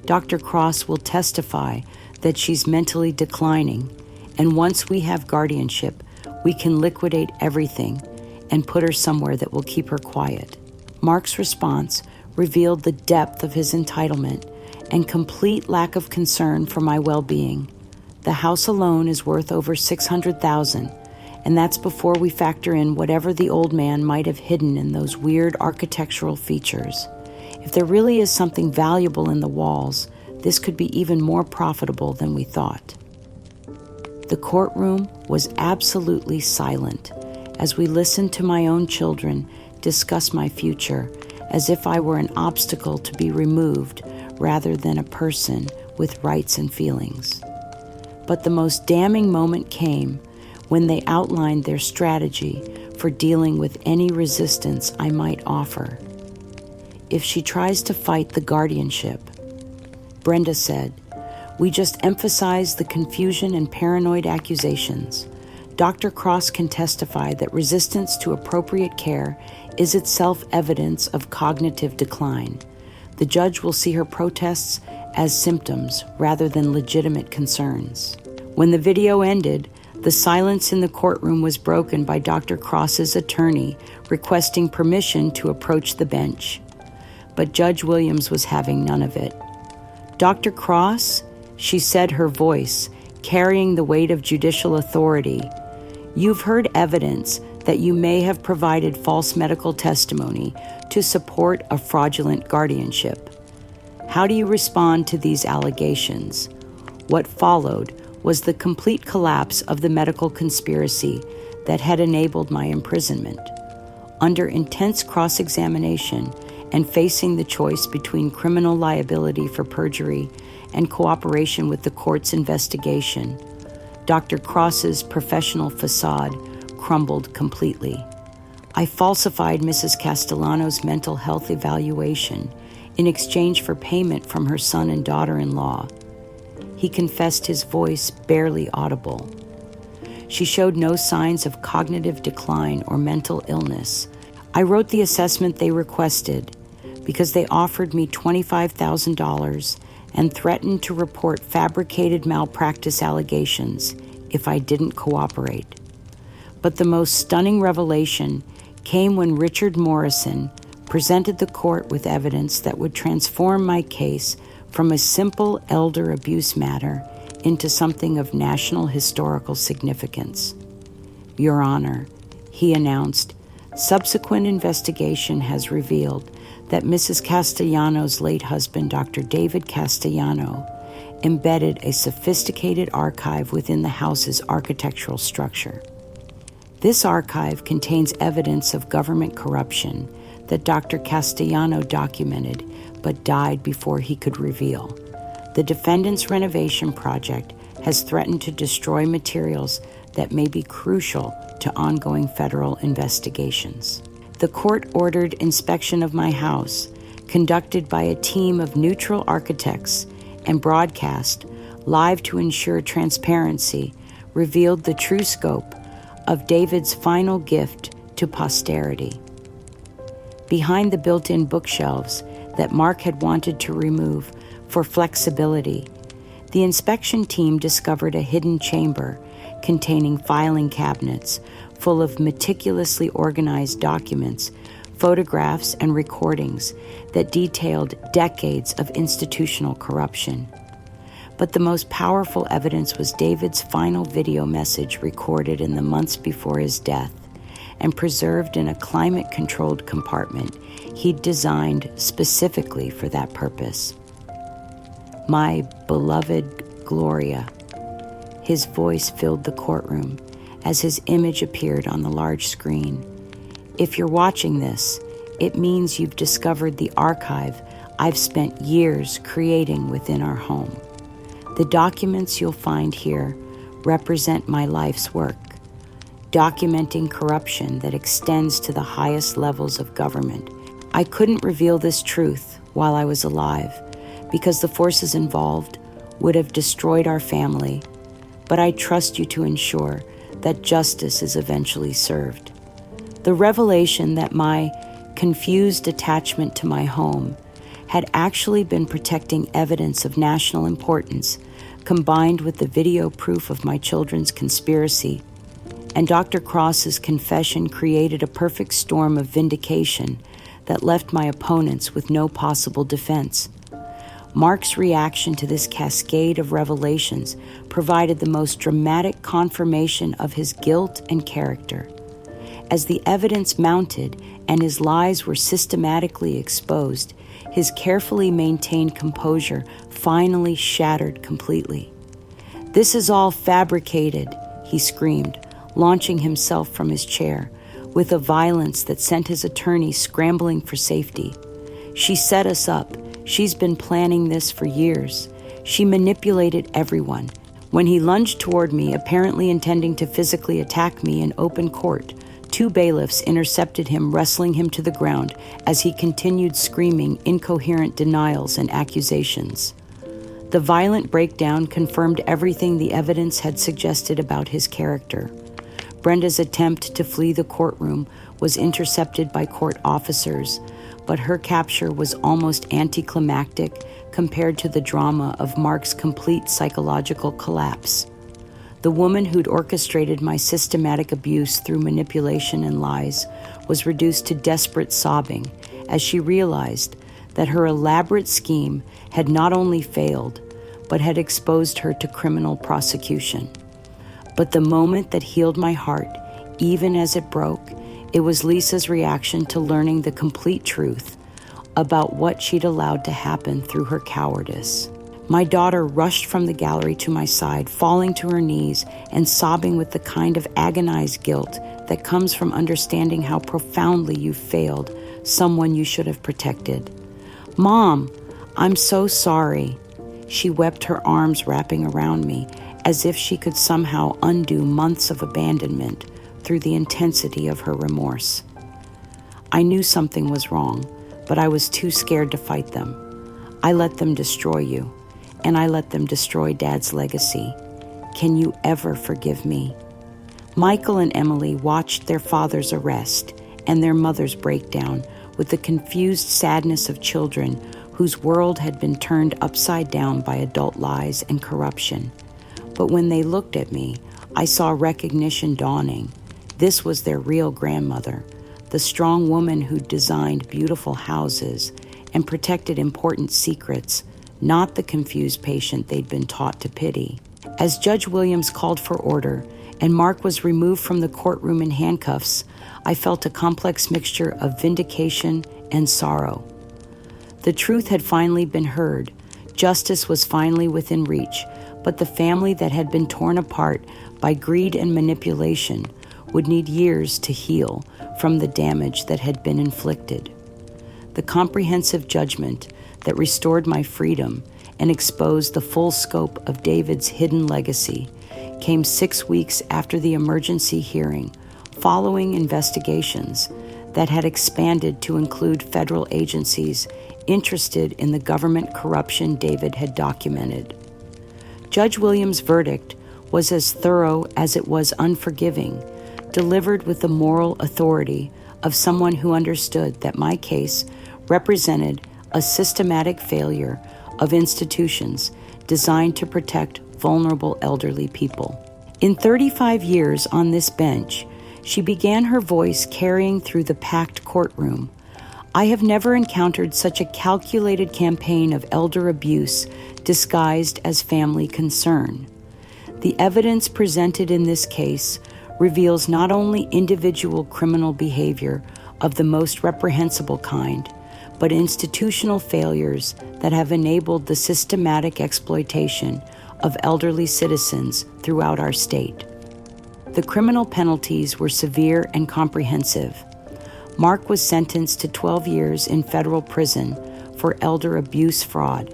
Dr. Cross will testify that she's mentally declining, and once we have guardianship, we can liquidate everything and put her somewhere that will keep her quiet. Mark's response revealed the depth of his entitlement and complete lack of concern for my well-being. The house alone is worth over $600,000, and that's before we factor in whatever the old man might have hidden in those weird architectural features. If there really is something valuable in the walls, this could be even more profitable than we thought. The courtroom was absolutely silent as we listened to my own children discuss my future as if I were an obstacle to be removed rather than a person with rights and feelings. But the most damning moment came when they outlined their strategy for dealing with any resistance I might offer. If she tries to fight the guardianship, Brenda said, we just emphasize the confusion and paranoid accusations. Dr. Cross can testify that resistance to appropriate care is itself evidence of cognitive decline. The judge will see her protests as symptoms rather than legitimate concerns. When the video ended, the silence in the courtroom was broken by Dr. Cross's attorney requesting permission to approach the bench. But Judge Williams was having none of it. Dr. Cross, she said, her voice carrying the weight of judicial authority, you've heard evidence that you may have provided false medical testimony to support a fraudulent guardianship. How do you respond to these allegations? What followed was the complete collapse of the medical conspiracy that had enabled my imprisonment. Under intense cross-examination and facing the choice between criminal liability for perjury and cooperation with the court's investigation, Dr. Cross's professional facade crumbled completely. I falsified Mrs. Castellano's mental health evaluation in exchange for payment from her son and daughter-in-law. He confessed, his voice barely audible. She showed no signs of cognitive decline or mental illness. I wrote the assessment they requested because they offered me $25,000 and threatened to report fabricated malpractice allegations if I didn't cooperate. But the most stunning revelation came when Richard Morrison presented the court with evidence that would transform my case from a simple elder abuse matter into something of national historical significance. Your Honor, he announced, subsequent investigation has revealed that Mrs. Castellano's late husband, Dr. David Castellano, embedded a sophisticated archive within the house's architectural structure. This archive contains evidence of government corruption that Dr. Castellano documented but died before he could reveal. The defendant's renovation project has threatened to destroy materials that may be crucial to ongoing federal investigations. The court ordered inspection of my house, conducted by a team of neutral architects, and broadcast, live to ensure transparency, revealed the true scope of David's final gift to posterity. Behind the built-in bookshelves that Mark had wanted to remove for flexibility, the inspection team discovered a hidden chamber containing filing cabinets full of meticulously organized documents, photographs, and recordings that detailed decades of institutional corruption. But the most powerful evidence was David's final video message recorded in the months before his death and preserved in a climate-controlled compartment he'd designed specifically for that purpose. My beloved Gloria. His voice filled the courtroom as his image appeared on the large screen. If you're watching this, it means you've discovered the archive I've spent years creating within our home. The documents you'll find here represent my life's work, documenting corruption that extends to the highest levels of government. I couldn't reveal this truth while I was alive because the forces involved would have destroyed our family, but I trust you to ensure that justice is eventually served. The revelation that my confused attachment to my home had actually been protecting evidence of national importance, combined with the video proof of my children's conspiracy, and Dr. Cross's confession created a perfect storm of vindication that left my opponents with no possible defense. Mark's reaction to this cascade of revelations provided the most dramatic confirmation of his guilt and character. As the evidence mounted and his lies were systematically exposed, his carefully maintained composure finally shattered completely. "This is all fabricated," he screamed, launching himself from his chair with a violence that sent his attorney scrambling for safety. "She set us up. She's been planning this for years. She manipulated everyone." When he lunged toward me, apparently intending to physically attack me in open court, 2 bailiffs intercepted him, wrestling him to the ground as he continued screaming incoherent denials and accusations. The violent breakdown confirmed everything the evidence had suggested about his character. Brenda's attempt to flee the courtroom was intercepted by court officers, but her capture was almost anticlimactic compared to the drama of Mark's complete psychological collapse. The woman who'd orchestrated my systematic abuse through manipulation and lies was reduced to desperate sobbing as she realized that her elaborate scheme had not only failed, but had exposed her to criminal prosecution. But the moment that healed my heart, even as it broke, it was Lisa's reaction to learning the complete truth about what she'd allowed to happen through her cowardice. My daughter rushed from the gallery to my side, falling to her knees and sobbing with the kind of agonized guilt that comes from understanding how profoundly you failed someone you should have protected. "Mom, I'm so sorry." She wept, her arms wrapping around me, as if she could somehow undo months of abandonment through the intensity of her remorse. I knew something was wrong, but I was too scared to fight them. "I let them destroy you, and I let them destroy Dad's legacy. Can you ever forgive me?" Michael and Emily watched their father's arrest and their mother's breakdown with the confused sadness of children whose world had been turned upside down by adult lies and corruption. But when they looked at me, I saw recognition dawning. This was their real grandmother, the strong woman who designed beautiful houses and protected important secrets, not the confused patient they'd been taught to pity. As Judge Williams called for order and Mark was removed from the courtroom in handcuffs, I felt a complex mixture of vindication and sorrow. The truth had finally been heard. Justice was finally within reach, but the family that had been torn apart by greed and manipulation would need years to heal from the damage that had been inflicted. The comprehensive judgment that restored my freedom and exposed the full scope of David's hidden legacy came 6 weeks after the emergency hearing, following investigations that had expanded to include federal agencies interested in the government corruption David had documented. Judge Williams' verdict was as thorough as it was unforgiving, delivered with the moral authority of someone who understood that my case represented a systematic failure of institutions designed to protect vulnerable elderly people. In 35 years on this bench, she began her voice carrying through the packed courtroom. I have never encountered such a calculated campaign of elder abuse disguised as family concern. The evidence presented in this case reveals not only individual criminal behavior of the most reprehensible kind, but institutional failures that have enabled the systematic exploitation of elderly citizens throughout our state. The criminal penalties were severe and comprehensive. Mark was sentenced to 12 years in federal prison for elder abuse fraud,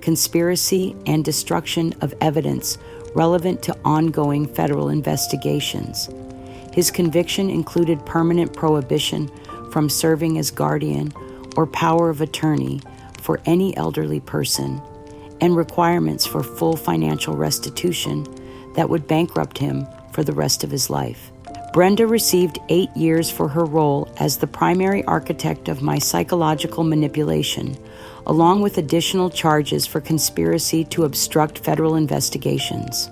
conspiracy, and destruction of evidence relevant to ongoing federal investigations. His conviction included permanent prohibition from serving as guardian or power of attorney for for any elderly person, and requirements for full financial restitution that would bankrupt him for the rest of his life. Brenda received 8 years for her role as the primary architect of my psychological manipulation, along with additional charges for conspiracy to obstruct federal investigations.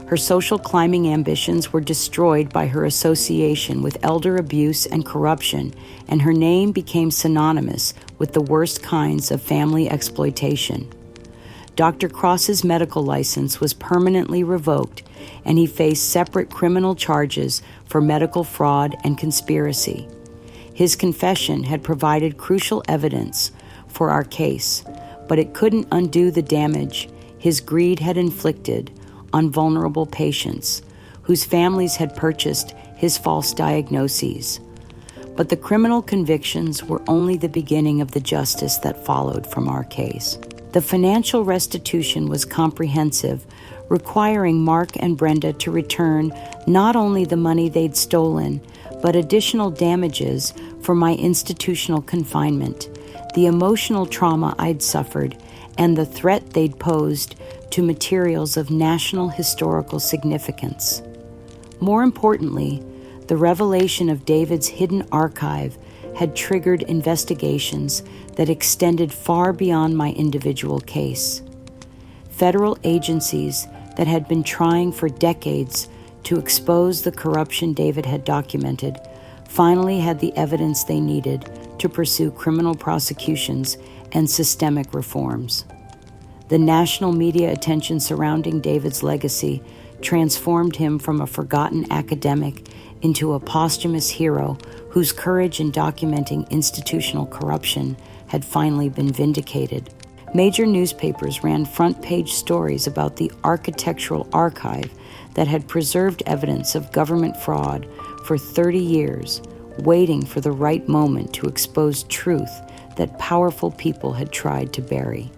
Her social climbing ambitions were destroyed by her association with elder abuse and corruption, and her name became synonymous with the worst kinds of family exploitation. Dr. Cross's medical license was permanently revoked, and he faced separate criminal charges for medical fraud and conspiracy. His confession had provided crucial evidence for our case, but it couldn't undo the damage his greed had inflicted on vulnerable patients whose families had purchased his false diagnoses. But the criminal convictions were only the beginning of the justice that followed from our case. The financial restitution was comprehensive, requiring Mark and Brenda to return not only the money they'd stolen, but additional damages for my institutional confinement, the emotional trauma I'd suffered, and the threat they'd posed to materials of national historical significance. More importantly, the revelation of David's hidden archive had triggered investigations that extended far beyond my individual case. Federal agencies that had been trying for decades to expose the corruption David had documented finally had the evidence they needed to pursue criminal prosecutions and systemic reforms. The national media attention surrounding David's legacy transformed him from a forgotten academic into a posthumous hero whose courage in documenting institutional corruption had finally been vindicated. Major newspapers ran front-page stories about the architectural archive that had preserved evidence of government fraud for 30 years, waiting for the right moment to expose truth that powerful people had tried to bury.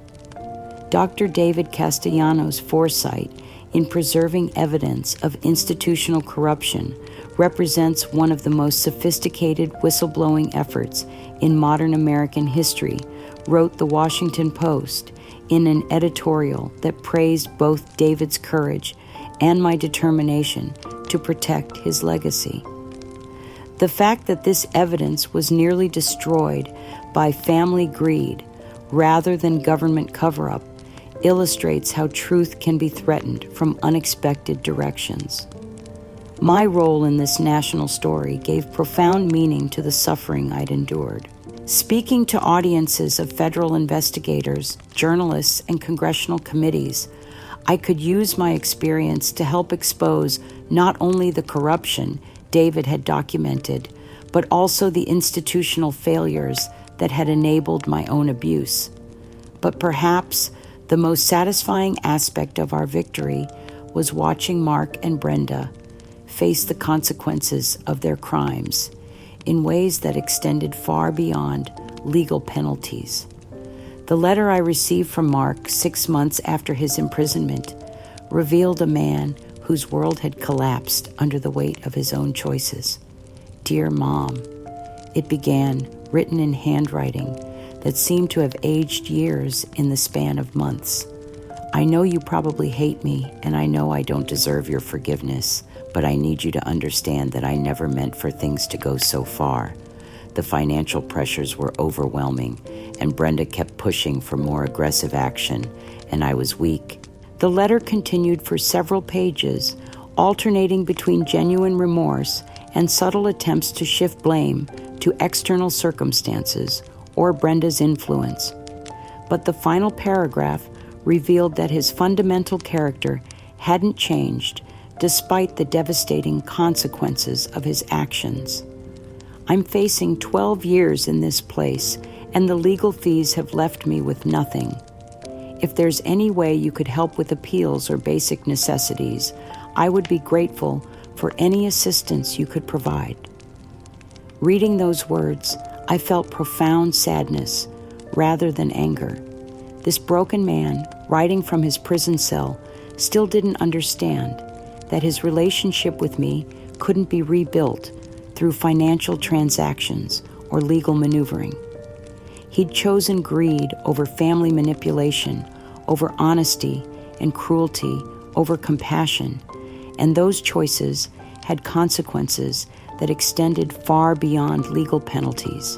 Dr. David Castellanos' foresight in preserving evidence of institutional corruption represents one of the most sophisticated whistleblowing efforts in modern American history, wrote The Washington Post in an editorial that praised both David's courage and my determination to protect his legacy. The fact that this evidence was nearly destroyed by family greed rather than government cover-up illustrates how truth can be threatened from unexpected directions. My role in this national story gave profound meaning to the suffering I'd endured. Speaking to audiences of federal investigators, journalists, and congressional committees, I could use my experience to help expose not only the corruption David had documented, but also the institutional failures that had enabled my own abuse. But perhaps the most satisfying aspect of our victory was watching Mark and Brenda face the consequences of their crimes in ways that extended far beyond legal penalties. The letter I received from Mark 6 months after his imprisonment revealed a man whose world had collapsed under the weight of his own choices. "Dear Mom," it began, written in handwriting that seemed to have aged years in the span of months. "I know you probably hate me, and I know I don't deserve your forgiveness, but I need you to understand that I never meant for things to go so far. The financial pressures were overwhelming, and Brenda kept pushing for more aggressive action, and I was weak." The letter continued for several pages, alternating between genuine remorse and subtle attempts to shift blame to external circumstances or Brenda's influence. But the final paragraph revealed that his fundamental character hadn't changed despite the devastating consequences of his actions. "I'm facing 12 years in this place, and the legal fees have left me with nothing. If there's any way you could help with appeals or basic necessities, I would be grateful for any assistance you could provide." Reading those words, I felt profound sadness rather than anger. This broken man, writing from his prison cell, still didn't understand that his relationship with me couldn't be rebuilt through financial transactions or legal maneuvering. He'd chosen greed over family manipulation, over honesty, and cruelty over compassion, and those choices had consequences that extended far beyond legal penalties.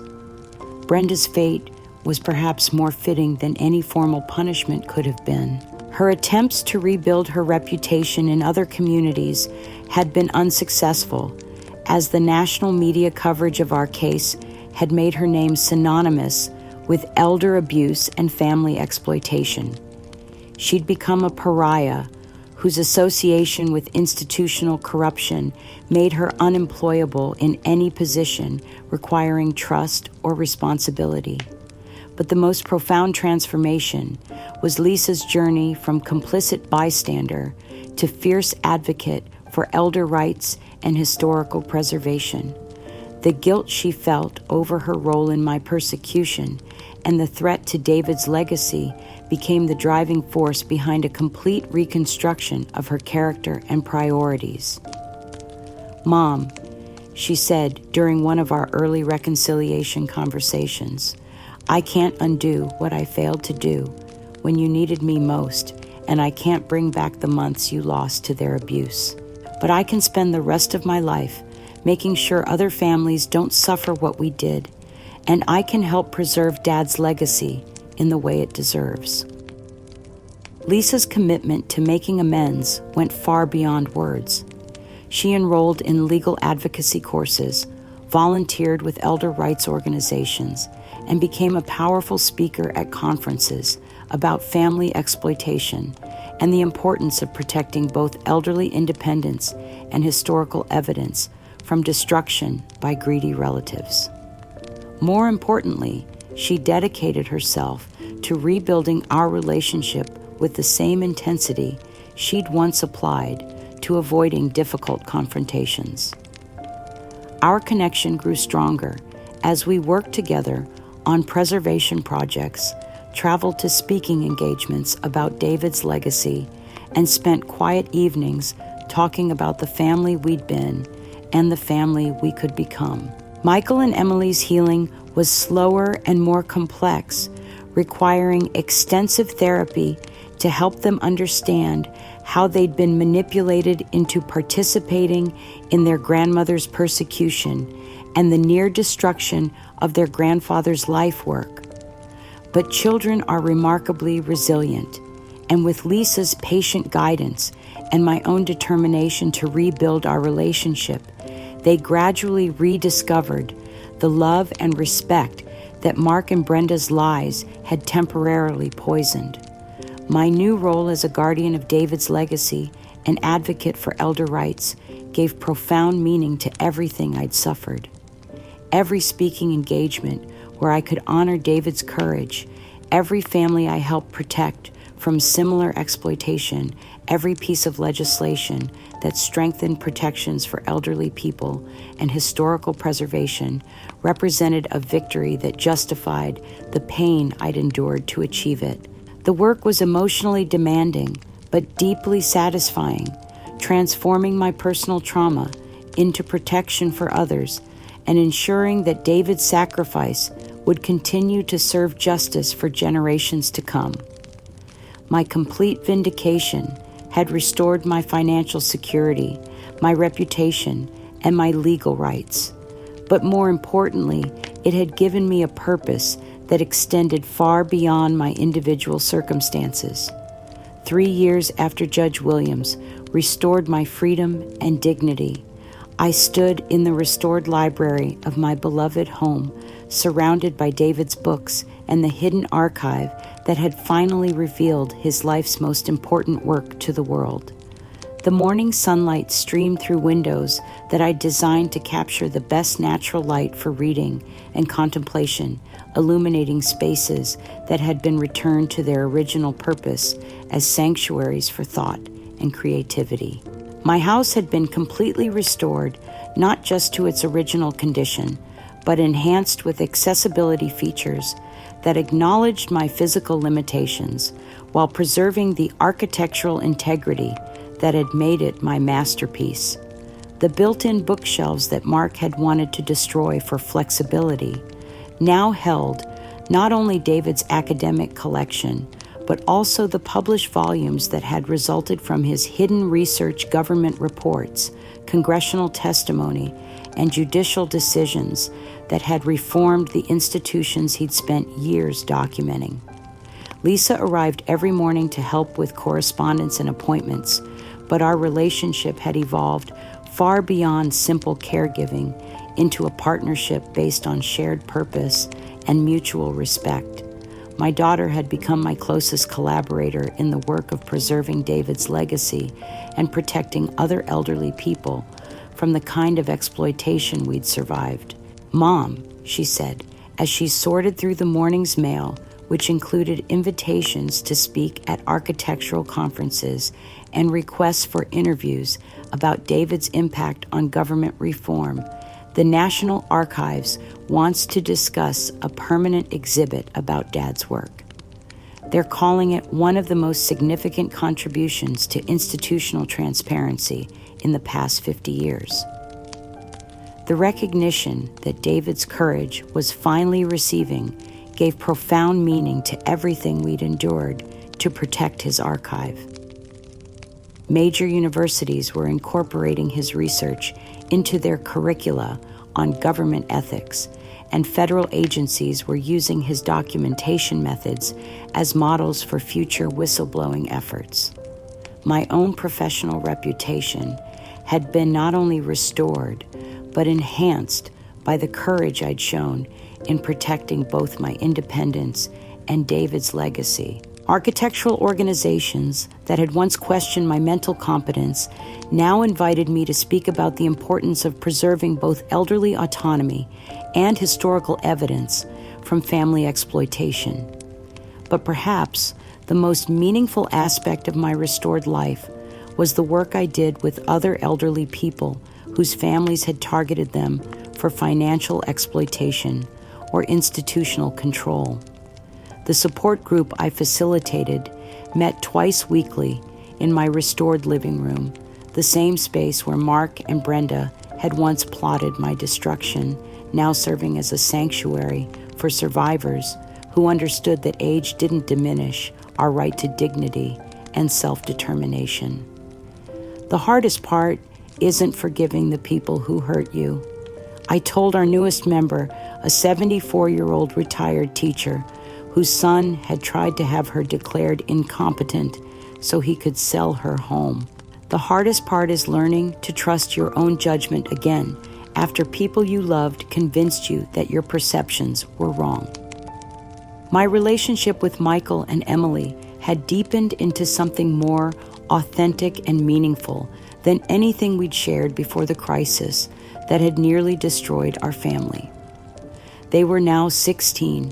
Brenda's fate was perhaps more fitting than any formal punishment could have been. Her attempts to rebuild her reputation in other communities had been unsuccessful, as the national media coverage of our case had made her name synonymous with elder abuse and family exploitation. She'd become a pariah whose association with institutional corruption made her unemployable in any position requiring trust or responsibility. But the most profound transformation was Lisa's journey from complicit bystander to fierce advocate for elder rights and historical preservation. The guilt she felt over her role in my persecution and the threat to David's legacy became the driving force behind a complete reconstruction of her character and priorities. "Mom," she said during one of our early reconciliation conversations, "I can't undo what I failed to do when you needed me most, and I can't bring back the months you lost to their abuse. But I can spend the rest of my life making sure other families don't suffer what we did, and I can help preserve Dad's legacy in the way it deserves." Lisa's commitment to making amends went far beyond words. She enrolled in legal advocacy courses, volunteered with elder rights organizations, and became a powerful speaker at conferences about family exploitation and the importance of protecting both elderly independence and historical evidence from destruction by greedy relatives. More importantly, she dedicated herself to rebuilding our relationship with the same intensity she'd once applied to avoiding difficult confrontations. Our connection grew stronger as we worked together on preservation projects, traveled to speaking engagements about David's legacy, and spent quiet evenings talking about the family we'd been and the family we could become. Michael and Emily's healing was slower and more complex, requiring extensive therapy to help them understand how they'd been manipulated into participating in their grandmother's persecution and the near destruction of their grandfather's life work. But children are remarkably resilient, and with Lisa's patient guidance and my own determination to rebuild our relationship, they gradually rediscovered the love and respect that Mark and Brenda's lies had temporarily poisoned. My new role as a guardian of David's legacy and advocate for elder rights gave profound meaning to everything I'd suffered. Every speaking engagement where I could honor David's courage, every family I helped protect from similar exploitation, every piece of legislation that strengthened protections for elderly people and historical preservation represented a victory that justified the pain I'd endured to achieve it. The work was emotionally demanding, but deeply satisfying, transforming my personal trauma into protection for others and ensuring that David's sacrifice would continue to serve justice for generations to come. My complete vindication had restored my financial security, my reputation, and my legal rights. But more importantly, it had given me a purpose that extended far beyond my individual circumstances. 3 years after Judge Williams restored my freedom and dignity, I stood in the restored library of my beloved home, surrounded by David's books and the hidden archive that had finally revealed his life's most important work to the world. The morning sunlight streamed through windows that I designed to capture the best natural light for reading and contemplation, illuminating spaces that had been returned to their original purpose as sanctuaries for thought and creativity. My house had been completely restored, not just to its original condition, but enhanced with accessibility features that acknowledged my physical limitations while preserving the architectural integrity that had made it my masterpiece. The built-in bookshelves that Mark had wanted to destroy for flexibility now held Not only David's academic collection, but also the published volumes that had resulted from his hidden research, government reports, congressional testimony, and judicial decisions that had reformed the institutions he'd spent years documenting. Lisa arrived every morning to help with correspondence and appointments, but our relationship had evolved far beyond simple caregiving into a partnership based on shared purpose and mutual respect. My daughter had become my closest collaborator in the work of preserving David's legacy and protecting other elderly people from the kind of exploitation we'd survived. "Mom," she said, as she sorted through the morning's mail, which included invitations to speak at architectural conferences and requests for interviews about David's impact on government reform, "the National Archives wants to discuss a permanent exhibit about Dad's work. They're calling it one of the most significant contributions to institutional transparency in the past 50 years. The recognition that David's courage was finally receiving gave profound meaning to everything we'd endured to protect his archive. Major universities were incorporating his research into their curricula on government ethics, and federal agencies were using his documentation methods as models for future whistleblowing efforts. My own professional reputation had been not only restored, but enhanced by the courage I'd shown in protecting both my independence and David's legacy. Architectural organizations that had once questioned my mental competence now invited me to speak about the importance of preserving both elderly autonomy and historical evidence from family exploitation. But perhaps the most meaningful aspect of my restored life was the work I did with other elderly people whose families had targeted them for financial exploitation or institutional control. The support group I facilitated met twice weekly in my restored living room, the same space where Mark and Brenda had once plotted my destruction, now serving as a sanctuary for survivors who understood that age didn't diminish our right to dignity and self-determination. The hardest part isn't forgiving the people who hurt you. I told our newest member, a 74-year-old retired teacher, whose son had tried to have her declared incompetent so he could sell her home. The hardest part is learning to trust your own judgment again after people you loved convinced you that your perceptions were wrong. My relationship with Michael and Emily had deepened into something more authentic and meaningful than anything we'd shared before the crisis that had nearly destroyed our family. They were now 16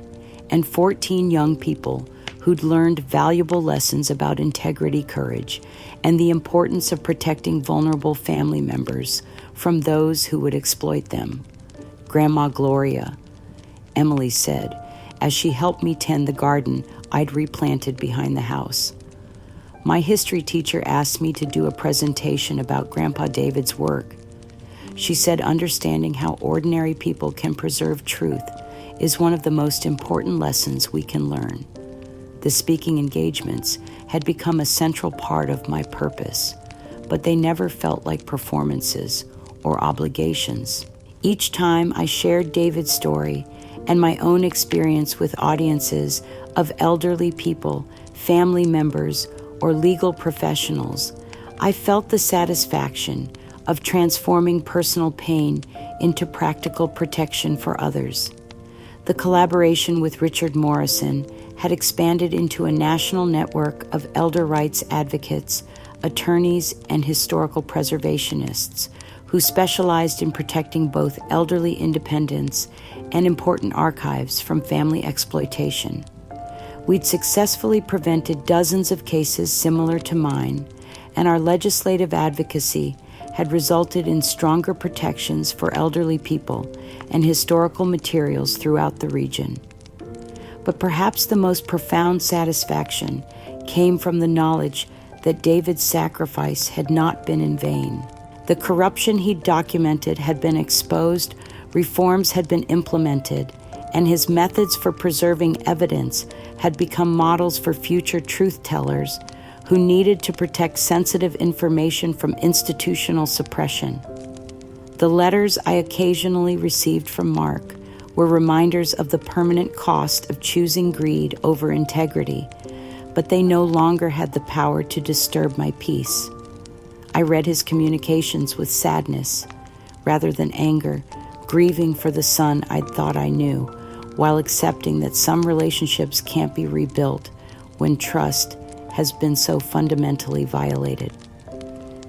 and 14 young people who'd learned valuable lessons about integrity, courage, and the importance of protecting vulnerable family members from those who would exploit them. "Grandma Gloria," Emily said, as she helped me tend the garden I'd replanted behind the house. My history teacher asked me to do a presentation about Grandpa David's work. She said understanding how ordinary people can preserve truth is one of the most important lessons we can learn. The speaking engagements had become a central part of my purpose, but they never felt like performances or obligations. Each time I shared David's story and my own experience with audiences of elderly people, family members, or legal professionals, I felt the satisfaction of transforming personal pain into practical protection for others. The collaboration with Richard Morrison had expanded into a national network of elder rights advocates, attorneys, and historical preservationists who specialized in protecting both elderly independence and important archives from family exploitation. We'd successfully prevented dozens of cases similar to mine, and our legislative advocacy had resulted in stronger protections for elderly people and historical materials throughout the region. But perhaps the most profound satisfaction came from the knowledge that David's sacrifice had not been in vain. The corruption he'd documented had been exposed, reforms had been implemented, and his methods for preserving evidence had become models for future truth-tellers who needed to protect sensitive information from institutional suppression. The letters I occasionally received from Mark were reminders of the permanent cost of choosing greed over integrity, but they no longer had the power to disturb my peace. I read his communications with sadness rather than anger, grieving for the son I'd thought I knew, while accepting that some relationships can't be rebuilt when trust has been so fundamentally violated.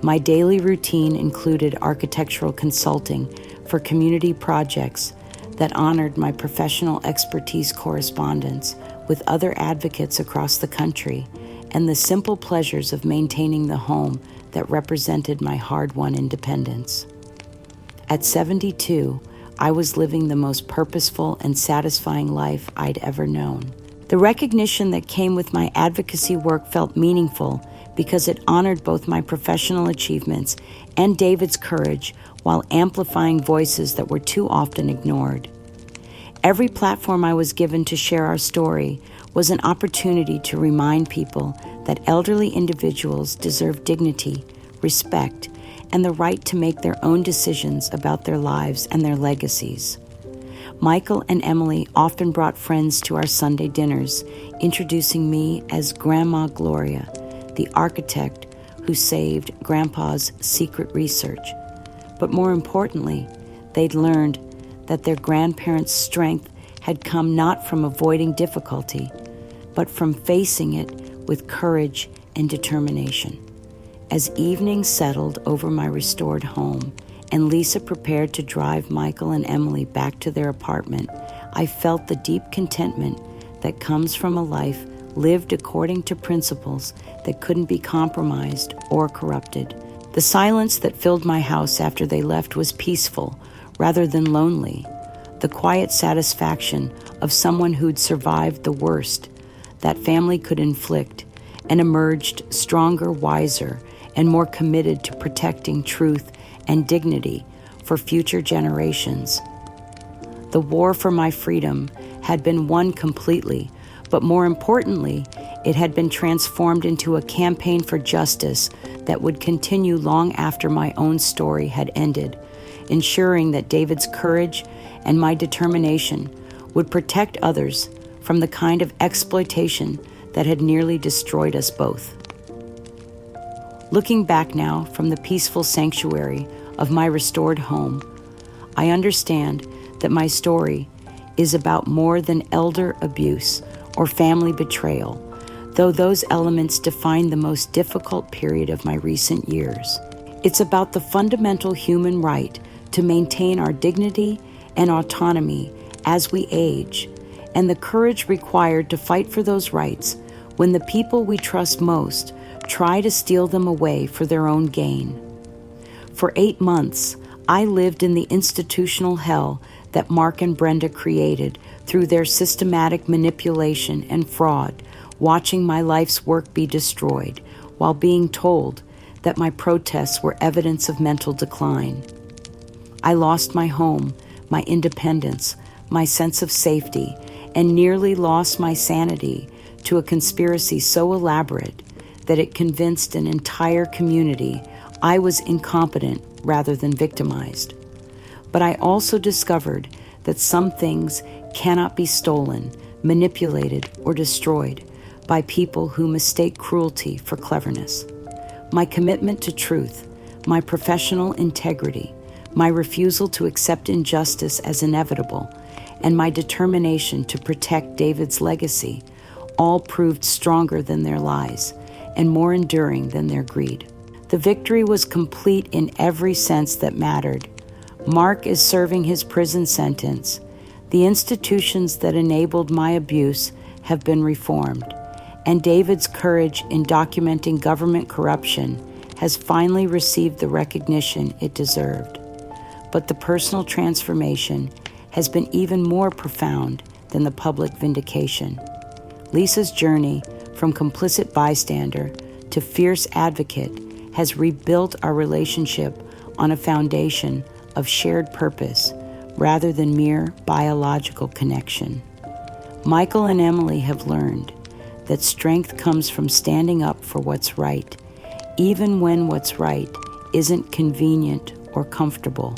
My daily routine included architectural consulting for community projects that honored my professional expertise, correspondence with other advocates across the country, and the simple pleasures of maintaining the home that represented my hard-won independence. At 72, I was living the most purposeful and satisfying life I'd ever known. The recognition that came with my advocacy work felt meaningful because it honored both my professional achievements and David's courage while amplifying voices that were too often ignored. Every platform I was given to share our story was an opportunity to remind people that elderly individuals deserve dignity, respect, and the right to make their own decisions about their lives and their legacies. Michael and Emily often brought friends to our Sunday dinners, introducing me as Grandma Gloria, the architect who saved Grandpa's secret research. But more importantly, they'd learned that their grandparents' strength had come not from avoiding difficulty, but from facing it with courage and determination. As evening settled over my restored home, and Lisa prepared to drive Michael and Emily back to their apartment, I felt the deep contentment that comes from a life lived according to principles that couldn't be compromised or corrupted. The silence that filled my house after they left was peaceful rather than lonely, the quiet satisfaction of someone who'd survived the worst that family could inflict and emerged stronger, wiser, and more committed to protecting truth and dignity for future generations. The war for my freedom had been won completely, but more importantly, it had been transformed into a campaign for justice that would continue long after my own story had ended, ensuring that David's courage and my determination would protect others from the kind of exploitation that had nearly destroyed us both. Looking back now from the peaceful sanctuary of my restored home, I understand that my story is about more than elder abuse or family betrayal, though those elements define the most difficult period of my recent years. It's about the fundamental human right to maintain our dignity and autonomy as we age, and the courage required to fight for those rights when the people we trust most try to steal them away for their own gain. For 8 months, I lived in the institutional hell that Mark and Brenda created through their systematic manipulation and fraud, watching my life's work be destroyed while being told that my protests were evidence of mental decline. I lost my home, my independence, my sense of safety, and nearly lost my sanity to a conspiracy so elaborate that it convinced an entire community I was incompetent rather than victimized. But I also discovered that some things cannot be stolen, manipulated, or destroyed by people who mistake cruelty for cleverness. My commitment to truth, my professional integrity, my refusal to accept injustice as inevitable, and my determination to protect David's legacy all proved stronger than their lies and more enduring than their greed. The victory was complete in every sense that mattered. Mark is serving his prison sentence. The institutions that enabled my abuse have been reformed, and David's courage in documenting government corruption has finally received the recognition it deserved. But the personal transformation has been even more profound than the public vindication. Lisa's journey from complicit bystander to fierce advocate has rebuilt our relationship on a foundation of shared purpose, rather than mere biological connection. Michael and Emily have learned that strength comes from standing up for what's right, even when what's right isn't convenient or comfortable.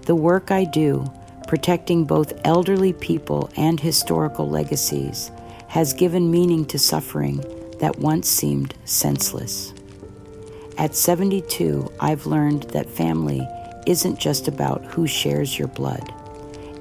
The work I do, protecting both elderly people and historical legacies, has given meaning to suffering that once seemed senseless. At 72, I've learned that family isn't just about who shares your blood.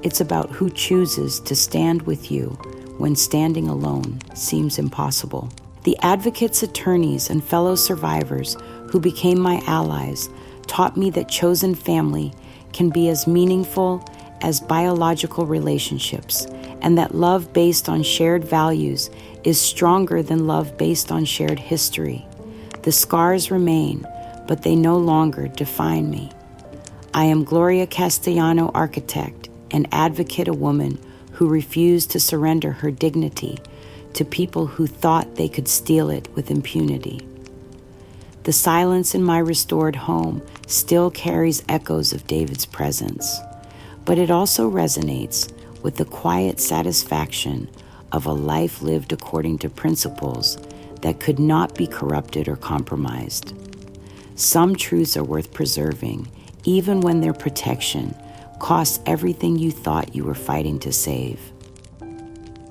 It's about who chooses to stand with you when standing alone seems impossible. The advocates, attorneys, and fellow survivors who became my allies taught me that chosen family can be as meaningful as biological relationships, and that love based on shared values is stronger than love based on shared history. The scars remain, but they no longer define me. I am Gloria Castellano, architect, an advocate, a woman who refused to surrender her dignity to people who thought they could steal it with impunity. The silence in my restored home still carries echoes of David's presence, but it also resonates with the quiet satisfaction of a life lived according to principles that could not be corrupted or compromised. Some truths are worth preserving, even when their protection costs everything you thought you were fighting to save.